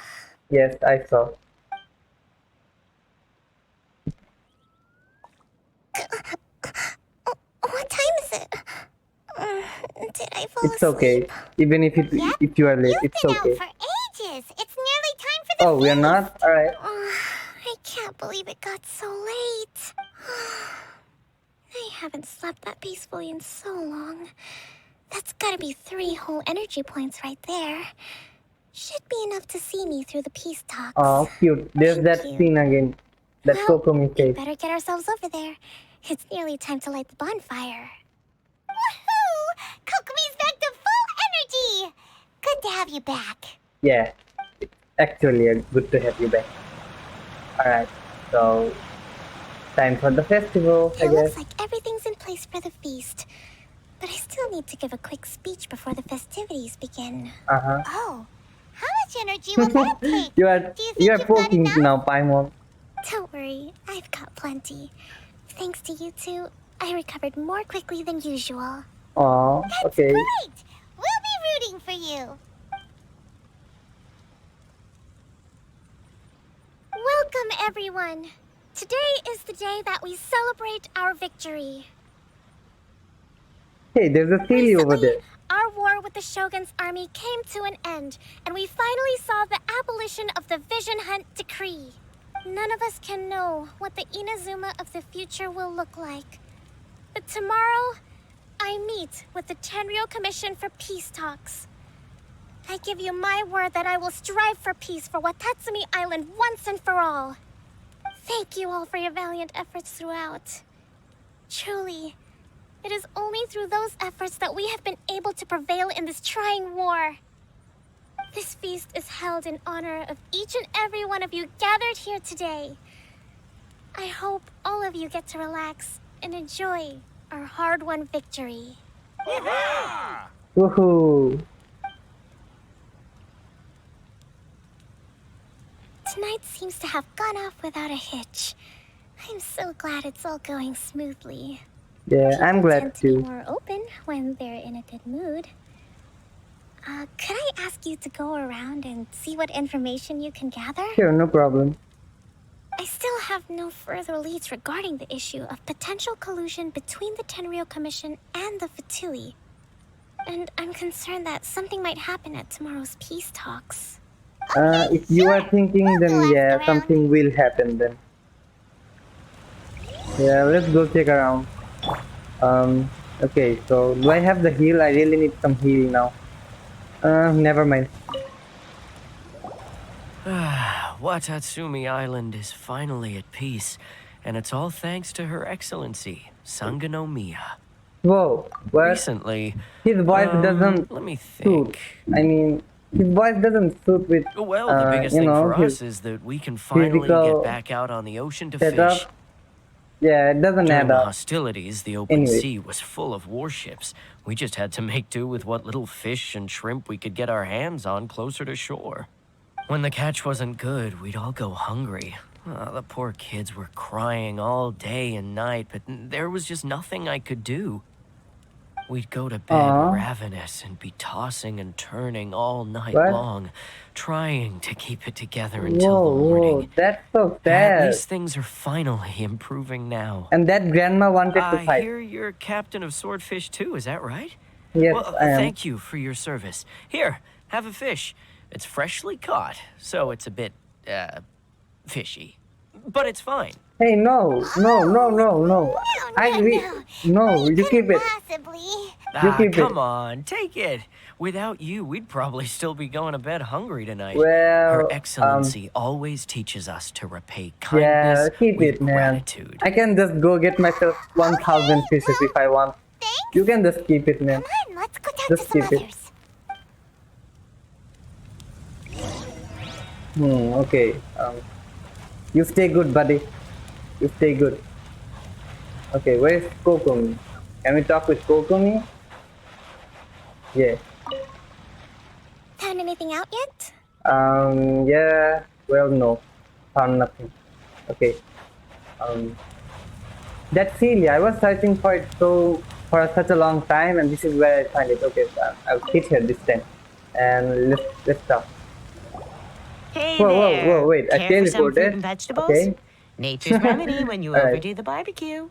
Yes, I saw. What time is it? Did I fall It's okay. Even if you are late, it's Been out okay. for ages. It's nearly time for the Oh, we are not? Alright. I can't believe it got so late. I haven't slept that peacefully in so long. That's gotta be 3 whole energy points right there. Should be enough to see me through the peace talks. Oh, cute. There's that scene again. That Kokomi We face. better get ourselves over there. It's nearly time to light the bonfire. Woohoo! Kokomi's back to full energy! Good to have you back. Yeah. It's actually good to have you back. Alright. So, time for the festival, I It guess. looks like everything's in place for the feast. But I still need to give a quick speech before the festivities begin. Uh-huh. Oh, how much energy will that take? You are poking now, Paimon. Don't worry, I've got plenty. Thanks to you two, I recovered more quickly than usual. Oh, okay. Great! We'll be rooting for you. Welcome, everyone. Today is the day that we celebrate our victory. Hey, there's a Sealy over there. Our war with the Shogun's army came to an end, and we finally saw the abolition of the Vision Hunt Decree. None of us can know what the Inazuma of the future will look like. But tomorrow, I meet with the Tenryou Commission for Peace Talks. I give you my word that I will strive for peace for Watatsumi Island once and for all. Thank you all for your valiant efforts throughout. Truly, it is only through those efforts that we have been able to prevail in this trying war. This feast is held in honor of each and every one of you gathered here today. I hope all of you get to relax and enjoy our hard-won victory. Woohoo! Tonight seems to have gone off without a hitch. I'm so glad it's all going smoothly. Yeah, I'm glad Tend to be too. more open when they're in a good mood. Could I ask you to go around and see what information you can gather? Sure, no problem. I still have no further leads regarding the issue of potential collusion between the Tenryou Commission and the Fatui. And I'm concerned that something might happen at tomorrow's peace talks. If you are thinking, then yeah, something will happen then. Yeah, let's go check around. Okay, so do I have the heal? I really need some heal now. Never mind. Watatsumi Island is finally at peace, and it's all thanks to Her Excellency, Sangonomiya. Whoa, what? Recently, His voice doesn't let me think. suit. I mean, his voice doesn't suit with, Well, the biggest you thing know, for his us is that we can finally physical get back out on the ocean to setup. fish. Yeah, it doesn't During add the up. hostilities, the open Anyway. sea was full of warships. We just had to make do with what little fish and shrimp we could get our hands on closer to shore. When the catch wasn't good, we'd all go hungry. The poor kids were crying all day and night, but there was just nothing I could do. We'd go to bed ravenous and be tossing and turning all night What? long, trying to keep it together until Whoa, the morning. whoa, that's so At sad. least things are finally improving now. And that grandma wanted to I fight. hear you're captain of Swordfish too, is that right? Yes, Well, I am. thank you for your service. Here, have a fish. It's freshly caught, so it's a bit, fishy. But it's fine. Hey, no, no, no, no, no. No, you keep it. Possibly. You keep it. Come on, take it. Without you, we'd probably still be going to bed hungry tonight. Well, Her Excellency always teaches us to repay yeah, kindness keep with it, man. gratitude. I can just go get myself 1,000 fishes if I want. You can just keep it, man. Come on, let's go talk Just to some keep it. others. Okay. You stay good, buddy. You stay good. Okay, where is Kokomi? Can we talk with Kokomi? Yeah. Found anything out yet? Yeah. Well, no. Found nothing. Okay. That's Celia. I was searching for it for such a long time, and this is where I find it. Okay, I'll hit here this time, and let's talk. Hey Whoa, there. whoa, wait! I Care for some fruit teleported. and vegetables? Okay. Nature's remedy when you Alright. overdo the barbecue.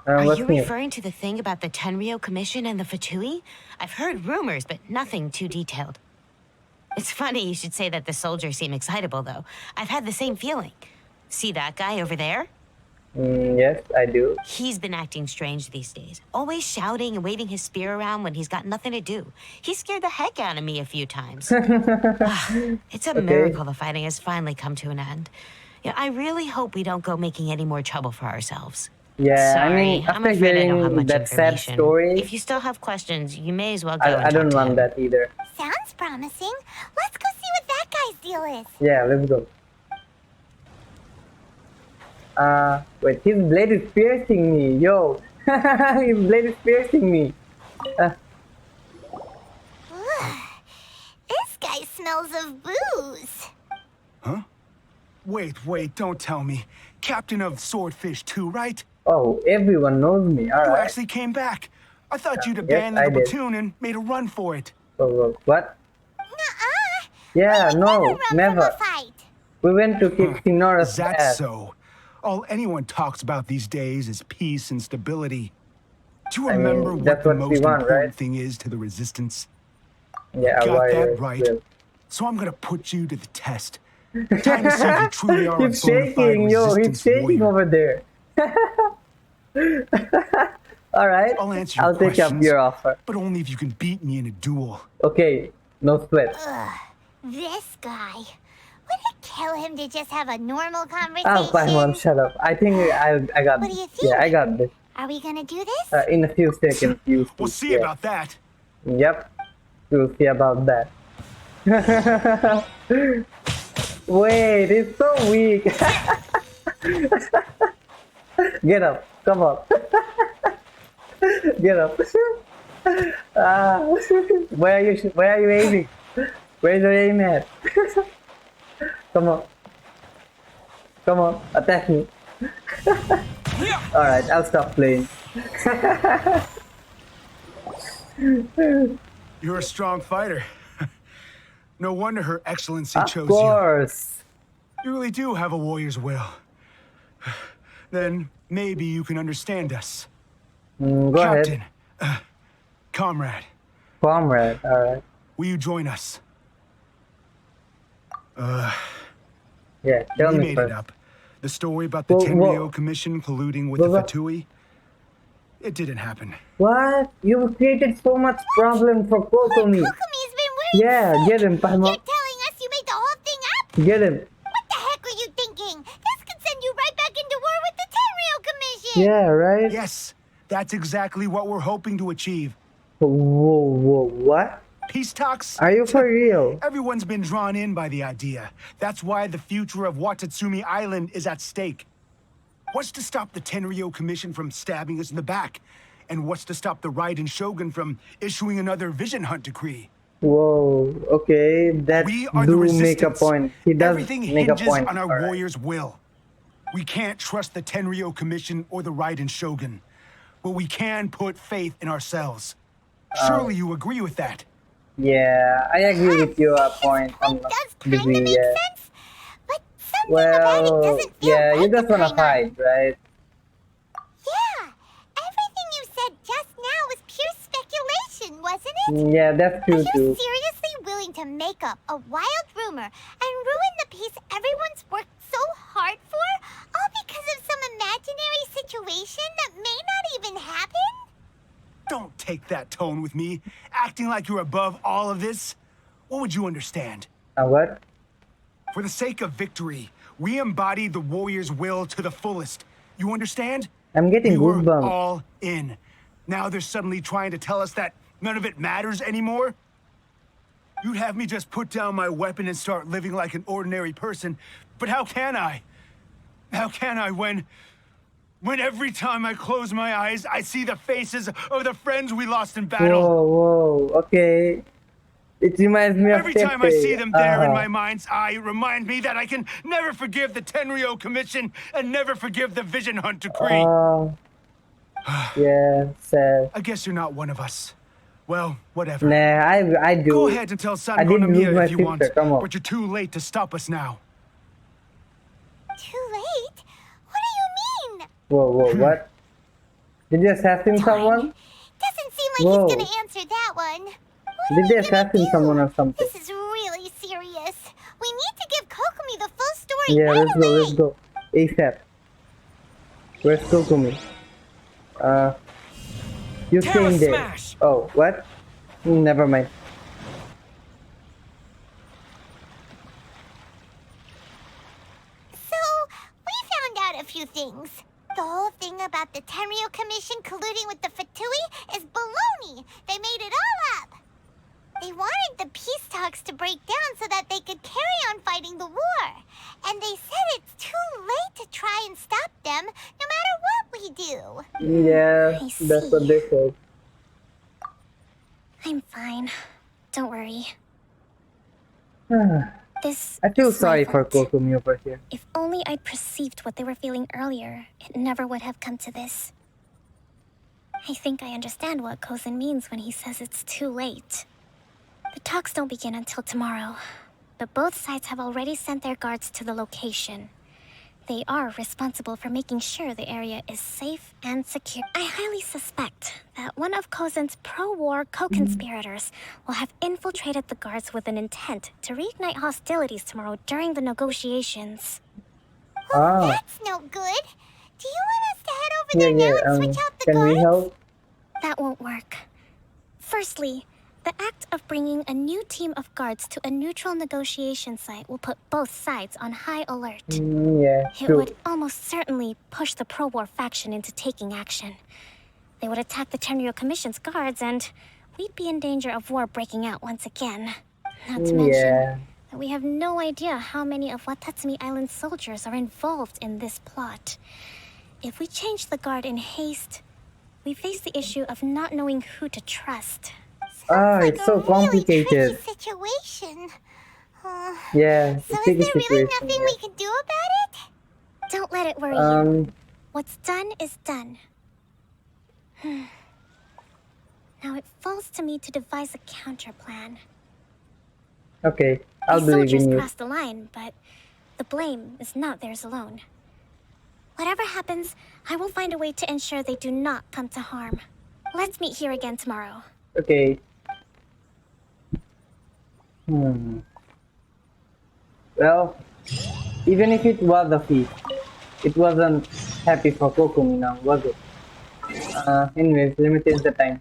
Are What's you new? referring to the thing about the Tenryo Commission and the Fatui? I've heard rumors, but nothing too detailed. It's funny you should say that the soldiers seem excitable, though. I've had the same feeling. See that guy over there? Yes, I do. He's been acting strange these days, always shouting and waving his spear around when he's got nothing to do. He scared the heck out of me a few times. It's a Okay. miracle the fighting has finally come to an end. Yeah, I really hope we don't go making any more trouble for ourselves. Yeah, Sorry, I mean, I'm after afraid I don't have hearing much that sad information. story, If you still have questions, you may as well go and I talk don't to want him. that either. Sounds promising. Let's go see what that guy's deal is. Yeah, let's go. Wait, his blade is piercing me, yo. His blade is piercing me. This guy smells of booze. Huh? Wait, don't tell me. Captain of Swordfish 2, right? Oh, everyone knows me. You Alright. actually came back. I thought you'd Yes, abandoned I the did. platoon and made a run for it. Oh, what? Yeah, no, never. We went to kick Sinora's Is that ass. so? All anyone talks about these days is peace and stability. Do you I mean, remember what that's the what we most want, important right? thing is to the resistance? Yeah, Got warrior that right. will. So I'm gonna put you to the test. Time to see if you truly are a He's bona fide shaking, yo. He's resistance shaking warrior. over there. Alright, I'll answer your I'll take up questions, your offer. but only if you can beat me in a duel. Okay, no sweat. This guy. Would it kill him to just have a normal conversation? Oh, Paimon, shut up. I think I got What this. do you think? Yeah, I got this. Are we gonna do this? In a few seconds, you We'll see about that. Yep, we'll see about that. Wait, it's so weak. Get up, come on. Get up. Where are you aiming? Where's your aim at? Come on. Come on, attack me. Alright, I'll stop playing. You're a strong fighter. No wonder Her Excellency Of chose course. you. You really do have a warrior's will. Then maybe you can understand us. Go Captain, ahead. comrade, Comrade, alright. will you join us? Yeah, tell we me made first. it up. The story about the Whoa, Tenryo whoa. Commission colluding with Whoa, the whoa. Fatui. It didn't happen. What? You created so much problem for Kokomi. Kokomi's been worried Yeah, sick. get him, Paimon. You're telling us you made the whole thing up? Get him. What the heck were you thinking? This could send you right back into war with the Tenryo Commission. Yeah, right? Yes, that's exactly what we're hoping to achieve. Whoa, what? Peace talks. Are you for real? Everyone's been drawn in by the idea. That's why the future of Watatsumi Island is at stake. What's to stop the Tenryo Commission from stabbing us in the back? And what's to stop the Raiden Shogun from issuing another Vision Hunt decree? Whoa, okay, that We are the do make a resistance. point. He does Everything make a hinges point. on our Alright. warrior's will. We can't trust the Tenryo Commission or the Raiden Shogun, but we can put faith in ourselves. Surely you agree with that. Yeah, I agree with your point on the degree, yeah. Sense, but something about it Well, doesn't feel yeah, you right just to wanna Paimon. fight, right? Yeah, everything you said just now was pure speculation, wasn't it? Yeah, that's Are true you too. seriously willing to make up a wild rumor and ruin the peace everyone's worked so hard for, all because action that may not even happen? Don't take that tone with me, acting like you're above all of this. What would you understand? What? For the sake of victory, we embody the warrior's will to the fullest. You understand? I'm getting we were goosebumps. all in. Now they're suddenly trying to tell us that none of it matters anymore? You'd have me just put down my weapon and start living like an ordinary person, but how can I? How can I when every time I close my eyes, I see the faces of the friends we lost in battle? Whoa, okay. It reminds me of Every time I Pepe. see them there in my mind's eye, it reminds me that I can never forgive the Tenryo Commission and never forgive the Vision Hunt decree. Yeah, sad. I guess you're not one of us. Well, whatever. Nah, I do. Go ahead and tell San I didn't lose Gonomiya my if you want, sister, come on. but you're too late to stop us now. Too late? What do you mean? Whoa, what? Did you assassinate someone? Doesn't seem like Whoa. he's gonna answer that one. Did they assassinate someone or something? This is really serious. We need to give Kokomi the full story Yeah, right away. let's go. ASAP. Where's Kokomi? You Terra staying there? Smash! Oh, what? Never mind. So, we found out a few things. The whole thing about the Tenryo Commission colluding with the Fatui is baloney. They made it all up. They wanted the peace talks to break down so that they could carry on fighting the war. And they said it's too late to try and stop them, no matter what we do. Yeah, that's what they said. I'm fine. Don't worry. This I feel is my sorry for fault. Kokomi over here. If only I'd perceived what they were feeling earlier, it never would have come to this. I think I understand what Kozin means when he says it's too late. The talks don't begin until tomorrow, but both sides have already sent their guards to the location. They are responsible for making sure the area is safe and secure. I highly suspect that one of Kozin's pro-war co-conspirators will have infiltrated the guards with an intent to reignite hostilities tomorrow during the negotiations. That's no good. Do you want us to head over there now and switch out the Can guards? we help? That won't work. Firstly, the act of bringing a new team of guards to a neutral negotiation site will put both sides on high alert. Yeah, It true. would almost certainly push the pro-war faction into taking action. They would attack the Tenryo Commission's guards, and we'd be in danger of war breaking out once again. Not to mention that we have no idea how many of Watatsumi Island's soldiers are involved in this plot. If we change the guard in haste, we face the issue of not knowing who to trust. It's so complicated. Situation. Yeah, So tricky is there really situation. nothing we can do about it? Don't let it worry you. Um, What's done is done. Now it falls to me to devise a counter plan. okay, I'll These believe soldiers in you. crossed the line, but the blame is not theirs alone. Whatever happens, I will find a way to ensure they do not come to harm. Let's meet here again tomorrow. Okay. Well, even if it was a feat, it wasn't happy for Kokomi now, was it? Anyways, let me change the time.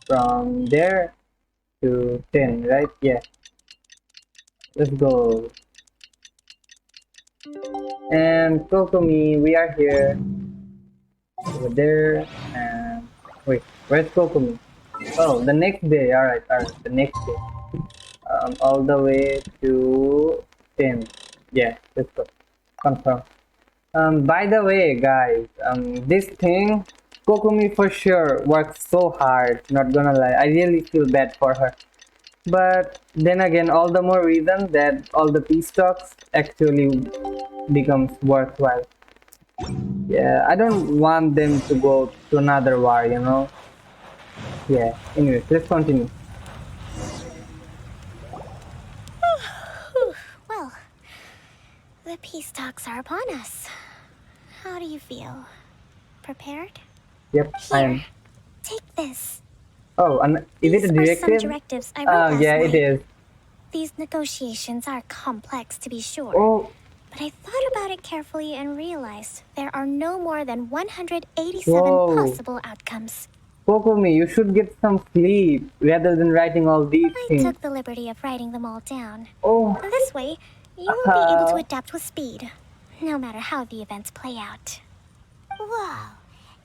From there to 10, right? Yeah. Let's go. And Kokomi, we are here. Over there. And wait, where's Kokomi? Oh, the next day. Alright, the next day. All the way to 10. Yeah, let's go. Confirm. By the way, guys, this thing, Kokomi for sure works so hard, not gonna lie. I really feel bad for her. But then again, all the more reason that all the peace talks actually becomes worthwhile. Yeah, I don't want them to go to another war, you know? Yeah, anyways, let's continue. Well, the peace talks are upon us. How do you feel? Prepared? Yep, I am. Take this. Oh, and is it a These are some directive? directives I wrote last Yeah, night. it is. These negotiations are complex, to be sure. Oh, But I thought about it carefully and realized there are no more than 187 Whoa. possible outcomes. Kokomi, you should get some sleep rather than writing all these I things. took the liberty of writing them all down. Oh. This way, you will be able to adapt with speed, no matter how the events play out. Whoa,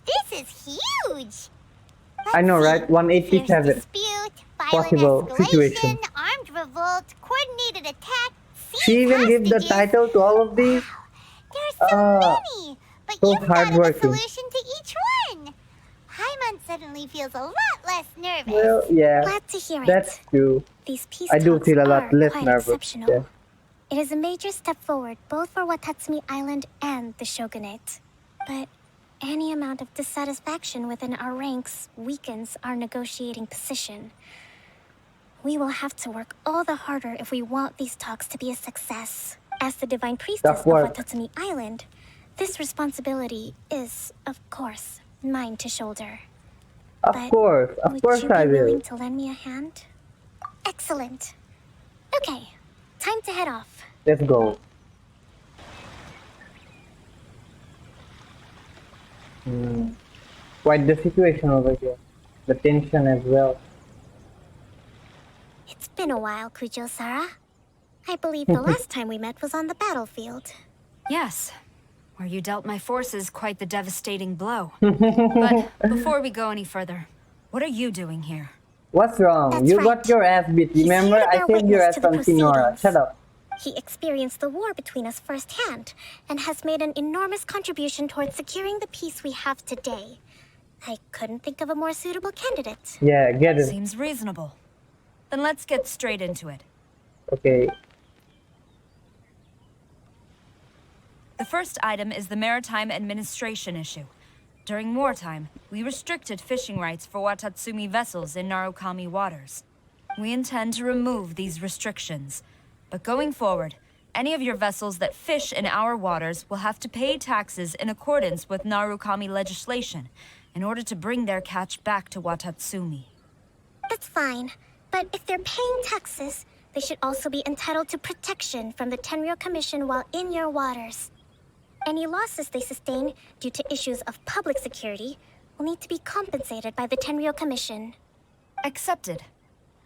this is huge! I know, right? Fierce 187 dispute, violent possible escalation, situation. armed revolt, coordinated attack. She even gave the title to all of these. There's so many, but so you've thought of a hardworking. solution to each one. Paimon suddenly feels a lot less nervous. Well, yeah, Glad to hear that's it. true. These peace I do talks feel a lot are less quite nervous. exceptional. Yeah. It is a major step forward both for Watatsumi Island and the Shogunate. But any amount of dissatisfaction within our ranks weakens our negotiating position. We will have to work all the harder if we want these talks to be a success. As the Divine Priestess of Watatsumi Island, this responsibility is, of course, mine to shoulder. Of course I Would you be will. willing to lend me a hand? Excellent. Okay, time to head off. Let's go. Quite the situation over here. The tension as well. It's been a while, Kujo-Sara. I believe the last time we met was on the battlefield. Yes, where you dealt my forces quite the devastating blow. But before we go any further, what are you doing here? What's wrong? That's You right. got your ass beat. Remember, I saved your ass from Sinora. Shut up. He experienced the war between us firsthand and has made an enormous contribution towards securing the peace we have today. I couldn't think of a more suitable candidate. Yeah, get it. Seems reasonable. Then let's get straight into it. Okay. The first item is the maritime administration issue. During wartime, we restricted fishing rights for Watatsumi vessels in Narukami waters. We intend to remove these restrictions. But going forward, any of your vessels that fish in our waters will have to pay taxes in accordance with Narukami legislation in order to bring their catch back to Watatsumi. That's fine, but if they're paying taxes, they should also be entitled to protection from the Tenryou Commission while in your waters. Any losses they sustain due to issues of public security will need to be compensated by the Tenryou Commission. Accepted.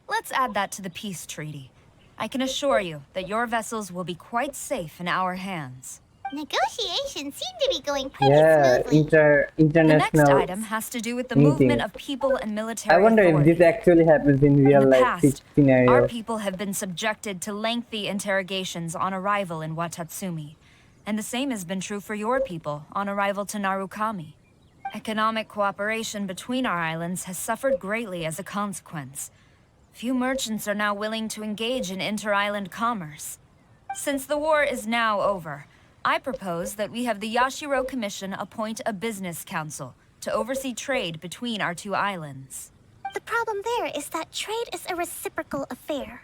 Let's add that to the peace treaty. I can assure you that your vessels will be quite safe in our hands. Negotiations seem to be going pretty Yeah, smoothly. The next international. item has to do with the meeting. movement of people and military I wonder authority. if this actually happens in real In the life past, scenario. our people have been subjected to lengthy interrogations on arrival in Watatsumi. And the same has been true for your people on arrival to Narukami. Economic cooperation between our islands has suffered greatly as a consequence. Few merchants are now willing to engage in inter-island commerce. Since the war is now over, I propose that we have the Yashiro Commission appoint a business council to oversee trade between our two islands. The problem there is that trade is a reciprocal affair.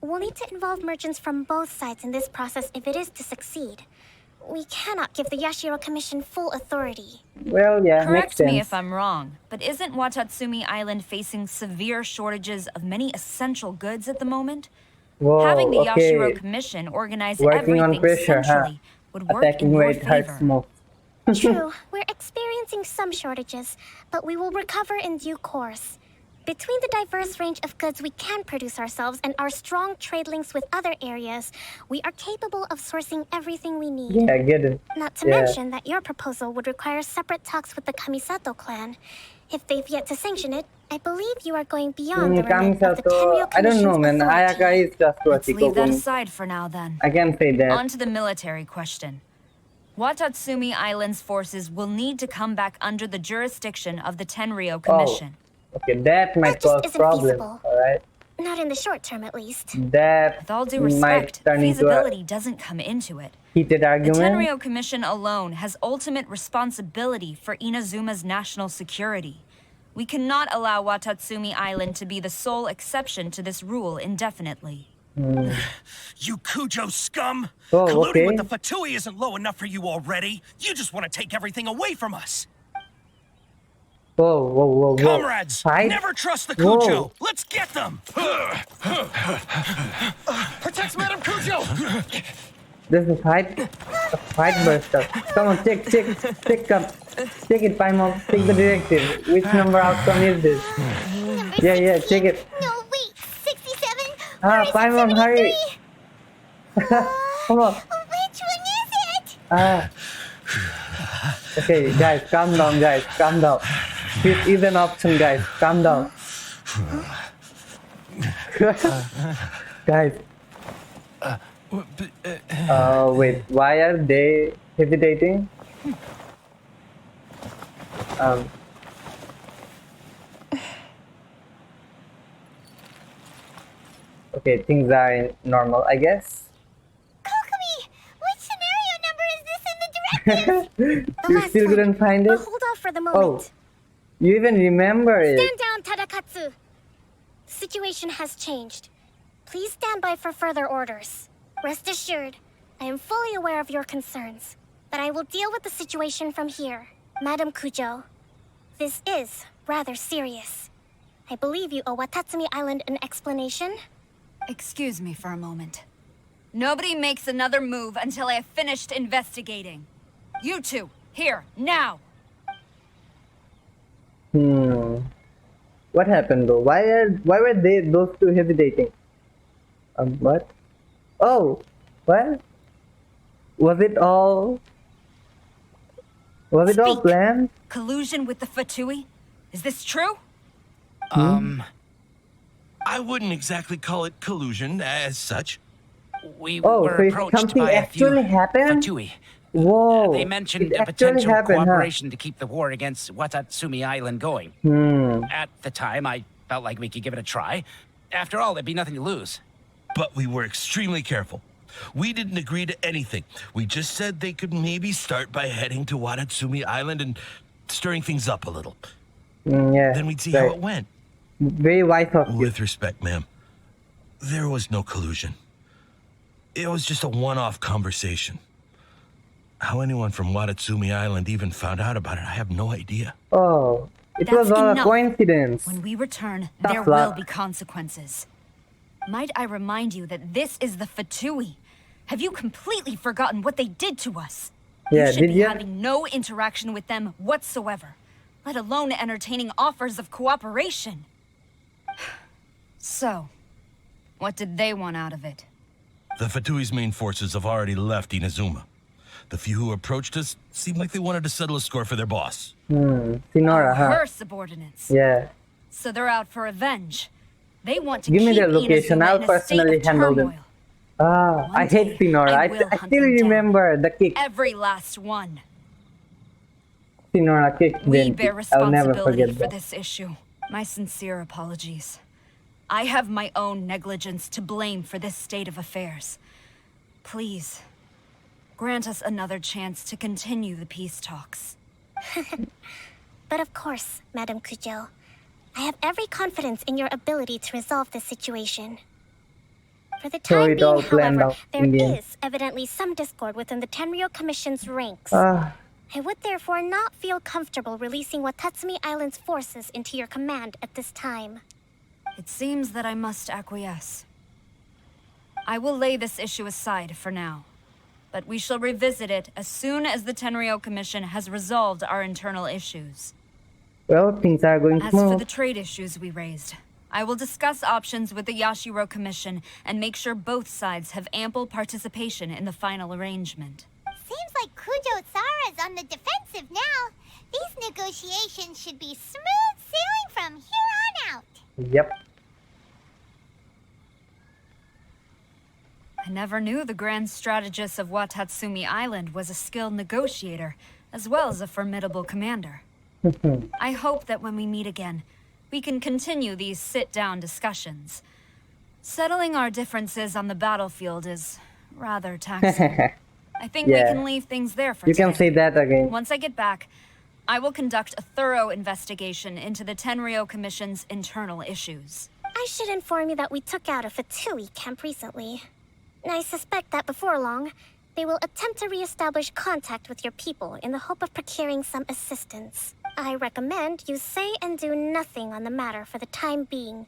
We'll need to involve merchants from both sides in this process if it is to succeed. We cannot give the Yashiro Commission full authority. Well, yeah, makes Correct sense. me if I'm wrong, but isn't Watatsumi Island facing severe shortages of many essential goods at the moment? Whoa, Having the okay. Yashiro Commission organize Working on everything pressure, huh? centrally would work Attacking in where your it hurts favor. most. True, we're experiencing some shortages, but we will recover in due course. Between the diverse range of goods we can produce ourselves and our strong trade links with other areas, we are capable of sourcing everything we need. Yeah, I get it. Not to Yeah. mention that your proposal would require separate talks with the Kamisato clan. If they've yet to sanction it, I believe you are going beyond the remit of the Tenryou Kamisato, I don't know, Commission's man. authority. Ayaka is Let's trustworthy. leave that Kokomi. aside for now then. I can say that. On to the military question. Watatsumi Island's forces will need to come back under the jurisdiction of the Tenryou Commission. Okay, that might cause isn't problems. feasible. Alright, Not in the short term, at least. that With all due might respect, turn into a feasibility doesn't come into it. heated The argument. Tenryou Commission alone has ultimate responsibility for Inazuma's national security. We cannot allow Watatsumi Island to be the sole exception to this rule indefinitely. You Kujo scum! Oh, Colluding okay. with the Fatui isn't low enough for you already. You just want to take everything away from us. Whoa, whoa, whoa, whoa. Comrades, Fight? never trust the Whoa. Kujo. Let's get them. Protect Madame Kujo. There's a fight burst up. Come on, check, it, Paimon. Take the directive. Which number outcome is this? Yeah, check it. No, wait, 67? Paimon, hurry. Come on. Which one is it? Okay, guys, calm down, This is an option, guys. Calm down. Guys. Wait, why are they hesitating? Okay, things are normal, I guess. Kokomi, which scenario number is this in the directive? You still couldn't find it? Hold off for the moment. Oh, you even remember it. Stand down, Tadakatsu. The situation has changed. Please stand by for further orders. Rest assured, I am fully aware of your concerns, but I will deal with the situation from here. Madam Kujo, this is rather serious. I believe you owe Watatsumi Island an explanation. Excuse me for a moment. Nobody makes another move until I have finished investigating. You two, here, now! What happened though? Why were those two hesitating? What? Oh, what? Was it all planned? Collusion with the Fatui? Is this true? I wouldn't exactly call it collusion as such. We Oh, were so approached something by a few actually happened? Fatui. Whoa! They mentioned it a actually potential happened, cooperation to keep the war against Watatsumi Island going. At the time, I felt like we could give it a try. After all, there'd be nothing to lose. But we were extremely careful. We didn't agree to anything. We just said they could maybe start by heading to Watatsumi Island and stirring things up a little. Yeah. Then we'd see how it went. Very wise of you. With respect, ma'am, there was no collusion. It was just a one-off conversation. How anyone from Watatsumi Island even found out about it, I have no idea. Oh, it was That's all a enough. coincidence. When we return, Tough there luck. will be consequences. Might I remind you that this is the Fatui? Have you completely forgotten what they did to us? Yeah, you should did be you? having no interaction with them whatsoever, let alone entertaining offers of cooperation. So, what did they want out of it? The Fatui's main forces have already left Inazuma. The few who approached us seemed like they wanted to settle a score for their boss. Sinora, huh? Her subordinates. Yeah. So they're out for revenge. They want to Give me keep the location. Inazuma I'll in a state personally of handle them. turmoil. I hate Sinora. I still remember the kick. Every last one. Sinora kicked We them. bear I'll never responsibility forget for that. this issue. My sincere apologies. I have my own negligence to blame for this state of affairs. Please, grant us another chance to continue the peace talks. But of course, Madam Kujo, I have every confidence in your ability to resolve this situation. For the So time it all being, planned however, out there in the end. is evidently some discord within the Tenryo Commission's ranks. Ah. I would therefore not feel comfortable releasing Watatsumi Island's forces into your command at this time. It seems that I must acquiesce. I will lay this issue aside for now, but we shall revisit it as soon as the Tenryo Commission has resolved our internal issues. Well, things are going As for smooth. the trade issues we raised, I will discuss options with the Yashiro Commission and make sure both sides have ample participation in the final arrangement. Seems like Kujo Sara's on the defensive now. These negotiations should be smooth sailing from here on out. Yep. I never knew the grand strategist of Watatsumi Island was a skilled negotiator, as well as a formidable commander. I hope that when we meet again, we can continue these sit-down discussions. Settling our differences on the battlefield is rather taxing. I think we Yeah. can leave things there for You can today. say that again. Once I get back, I will conduct a thorough investigation into the Tenryo Commission's internal issues. I should inform you that we took out a Fatui camp recently. I suspect that before long, they will attempt to re-establish contact with your people in the hope of procuring some assistance. I recommend you say and do nothing on the matter for the time being,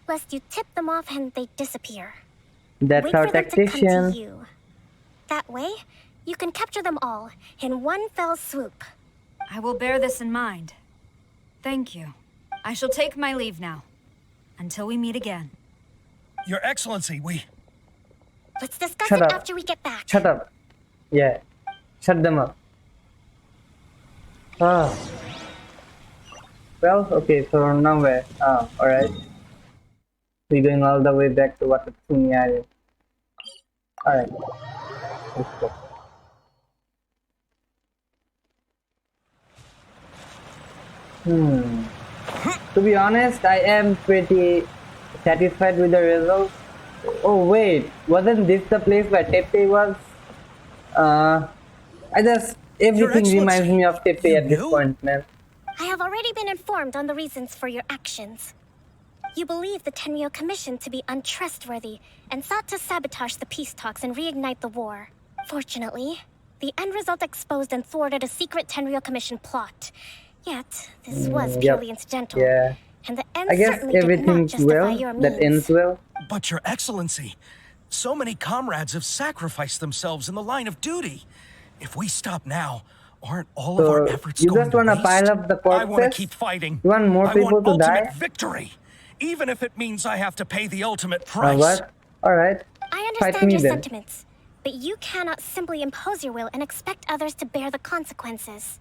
lest you tip them off and they disappear. That's Wait our for them to come to tactician. you. That way, you can capture them all in one fell swoop. I will bear this in mind. Thank you. I shall take my leave now. Until we meet again. Your Excellency, Let's discuss Shut it up. after we get back. Shut up. Yeah. Shut them up. Ah. Well, okay, so now where? Ah, alright. We're going all the way back to Watatsumi Island. Alright. Let's go. To be honest, I am pretty satisfied with the results. Oh wait, wasn't this the place where Tepe was? Everything reminds me of Tepe at this point, man. I have already been informed on the reasons for your actions. You believe the Tenryou Commission to be untrustworthy and sought to sabotage the peace talks and reignite the war. Fortunately, the end result exposed and thwarted a secret Tenryou Commission plot. Yet, this was purely incidental. Yeah. And the end I guess certainly did not everything's justify well your that means. ends well. But Your Excellency, so many comrades have sacrificed themselves in the line of duty. If we stop now, aren't all of our efforts you going just to wanna waste? pile up the I want to corpses? keep fighting. You want more I people want to ultimate die? victory, even if it means I have to pay the ultimate price. What? Alright. I Fight understand me your then. sentiments, but you cannot simply impose your will and expect others to bear the consequences.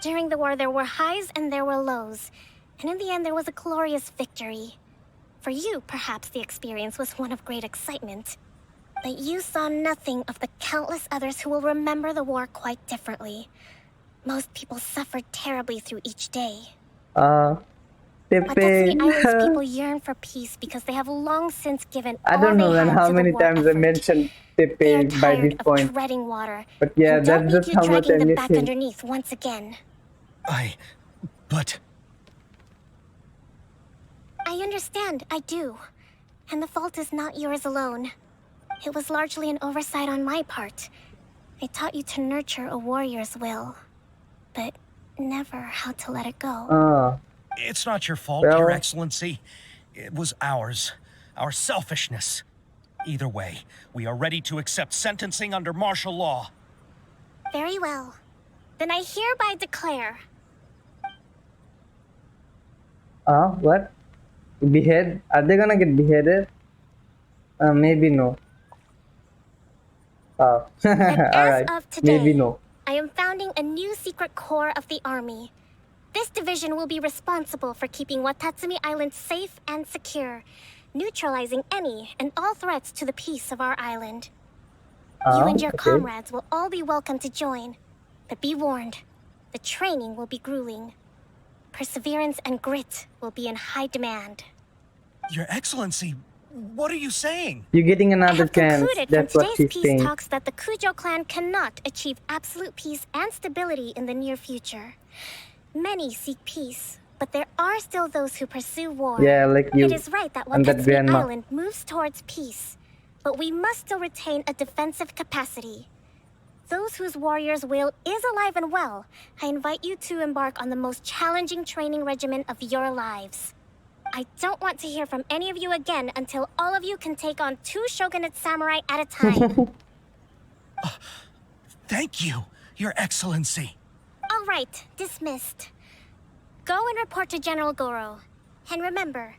During the war, there were highs and there were lows, and in the end, there was a glorious victory. For you, perhaps the experience was one of great excitement, but you saw nothing of the countless others who will remember the war quite differently. Most people suffered terribly through each day. Watatsumi Island's people yearn for peace because they have long since given I all don't know they man had how to many the war times I effort. mentioned Tepe by Tired this of point. treading water. But yeah, and don't that's need just you how much dragging I them miss back him. underneath once again. But I understand, I do. And the fault is not yours alone. It was largely an oversight on my part. I taught you to nurture a warrior's will, but never how to let it go. It's not your fault, Well- Your Excellency. It was ours. Our selfishness. Either way, we are ready to accept sentencing under martial law. Very well. Then I hereby declare. What? Behead? Are they gonna get beheaded? Maybe no. Alright. Of today, Maybe no. I am founding a new secret corps of the army. This division will be responsible for keeping Watatsumi Island safe and secure, neutralizing any and all threats to the peace of our island. You and your okay. comrades will all be welcome to join, but be warned, the training will be grueling. Perseverance and grit will be in high demand. Your Excellency, what are you saying? You're getting another chance. Concluded That's from what today's she's peace saying. talks that the Kujo clan cannot achieve absolute peace and stability in the near future. Many seek peace, but there are still those who pursue war. Yeah, like you It is right that and that Watatsumi grandma. Island moves towards peace, but we must still retain a defensive capacity. Those whose warrior's will is alive and well, I invite you to embark on the most challenging training regimen of your lives. I don't want to hear from any of you again until all of you can take on 2 shogunate samurai at a time. Thank you, Your Excellency. All right, dismissed. Go and report to General Goro. And remember,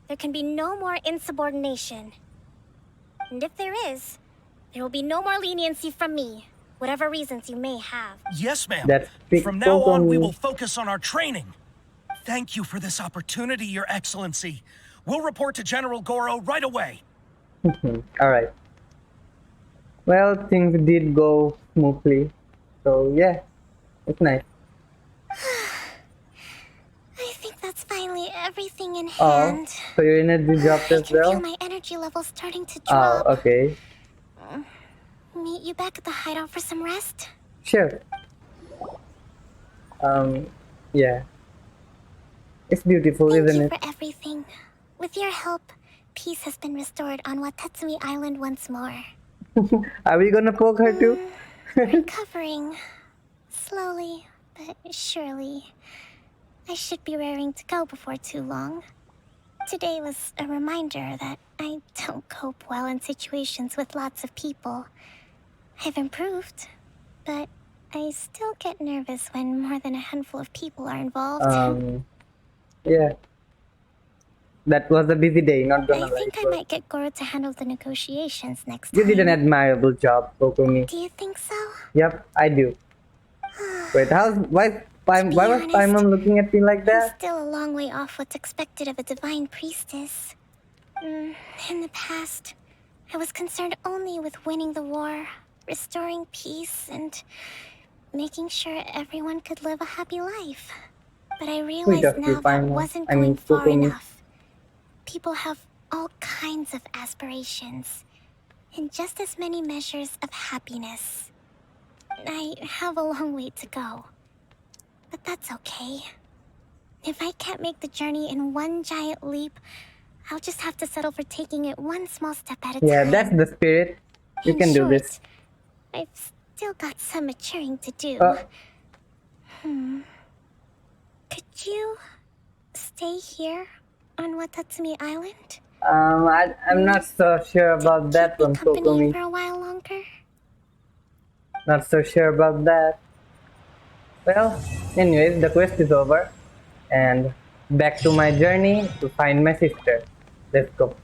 there can be no more insubordination. And if there is, there will be no more leniency from me, whatever reasons you may have. Yes, ma'am. That's big From now on, we Kokomi. will focus on our training. Thank you for this opportunity, Your Excellency. We'll report to General Goro right away. Alright. Well, things did go smoothly. So yeah, it's nice. I think that's finally everything in Oh, hand. so your energy dropped I as can feel well? my energy levels starting to Oh, drop. okay. Meet you back at the hideout for some rest? Sure. Yeah. It's beautiful, Thank isn't you it? for everything. With your help, peace has been restored on Watatsumi Island once more. Are we gonna poke her too? Recovering. Slowly, but surely. I should be raring to go before too long. Today was a reminder that I don't cope well in situations with lots of people. I've improved, but I still get nervous when more than a handful of people are involved. Yeah. That was a busy day, not gonna I lie. think I might get Goro to handle the negotiations next You time. did an admirable job, Kokomi. Do you think so? Yep, I do. Wait, why was Paimon looking at me like I'm that? still a long way off what's expected of a divine priestess. In the past, I was concerned only with winning the war, restoring peace, and making sure everyone could live a happy life. But I Sweet realize of you, now that Paimon. wasn't I mean, going far Kokomi. enough. People have all kinds of aspirations, and just as many measures of happiness. I have a long way to go, but that's okay. If I can't make the journey in one giant leap, I'll just have to settle for taking it one small step at a Yeah, time. that's the spirit. You In can do short, this. I've still got some maturing to do. Could you stay here on Watatsumi Island? I'm not so sure about that one, Company Kokomi. for a while longer? Not so sure about that. Well, anyways, the quest is over. And back to my journey to find my sister. Let's go.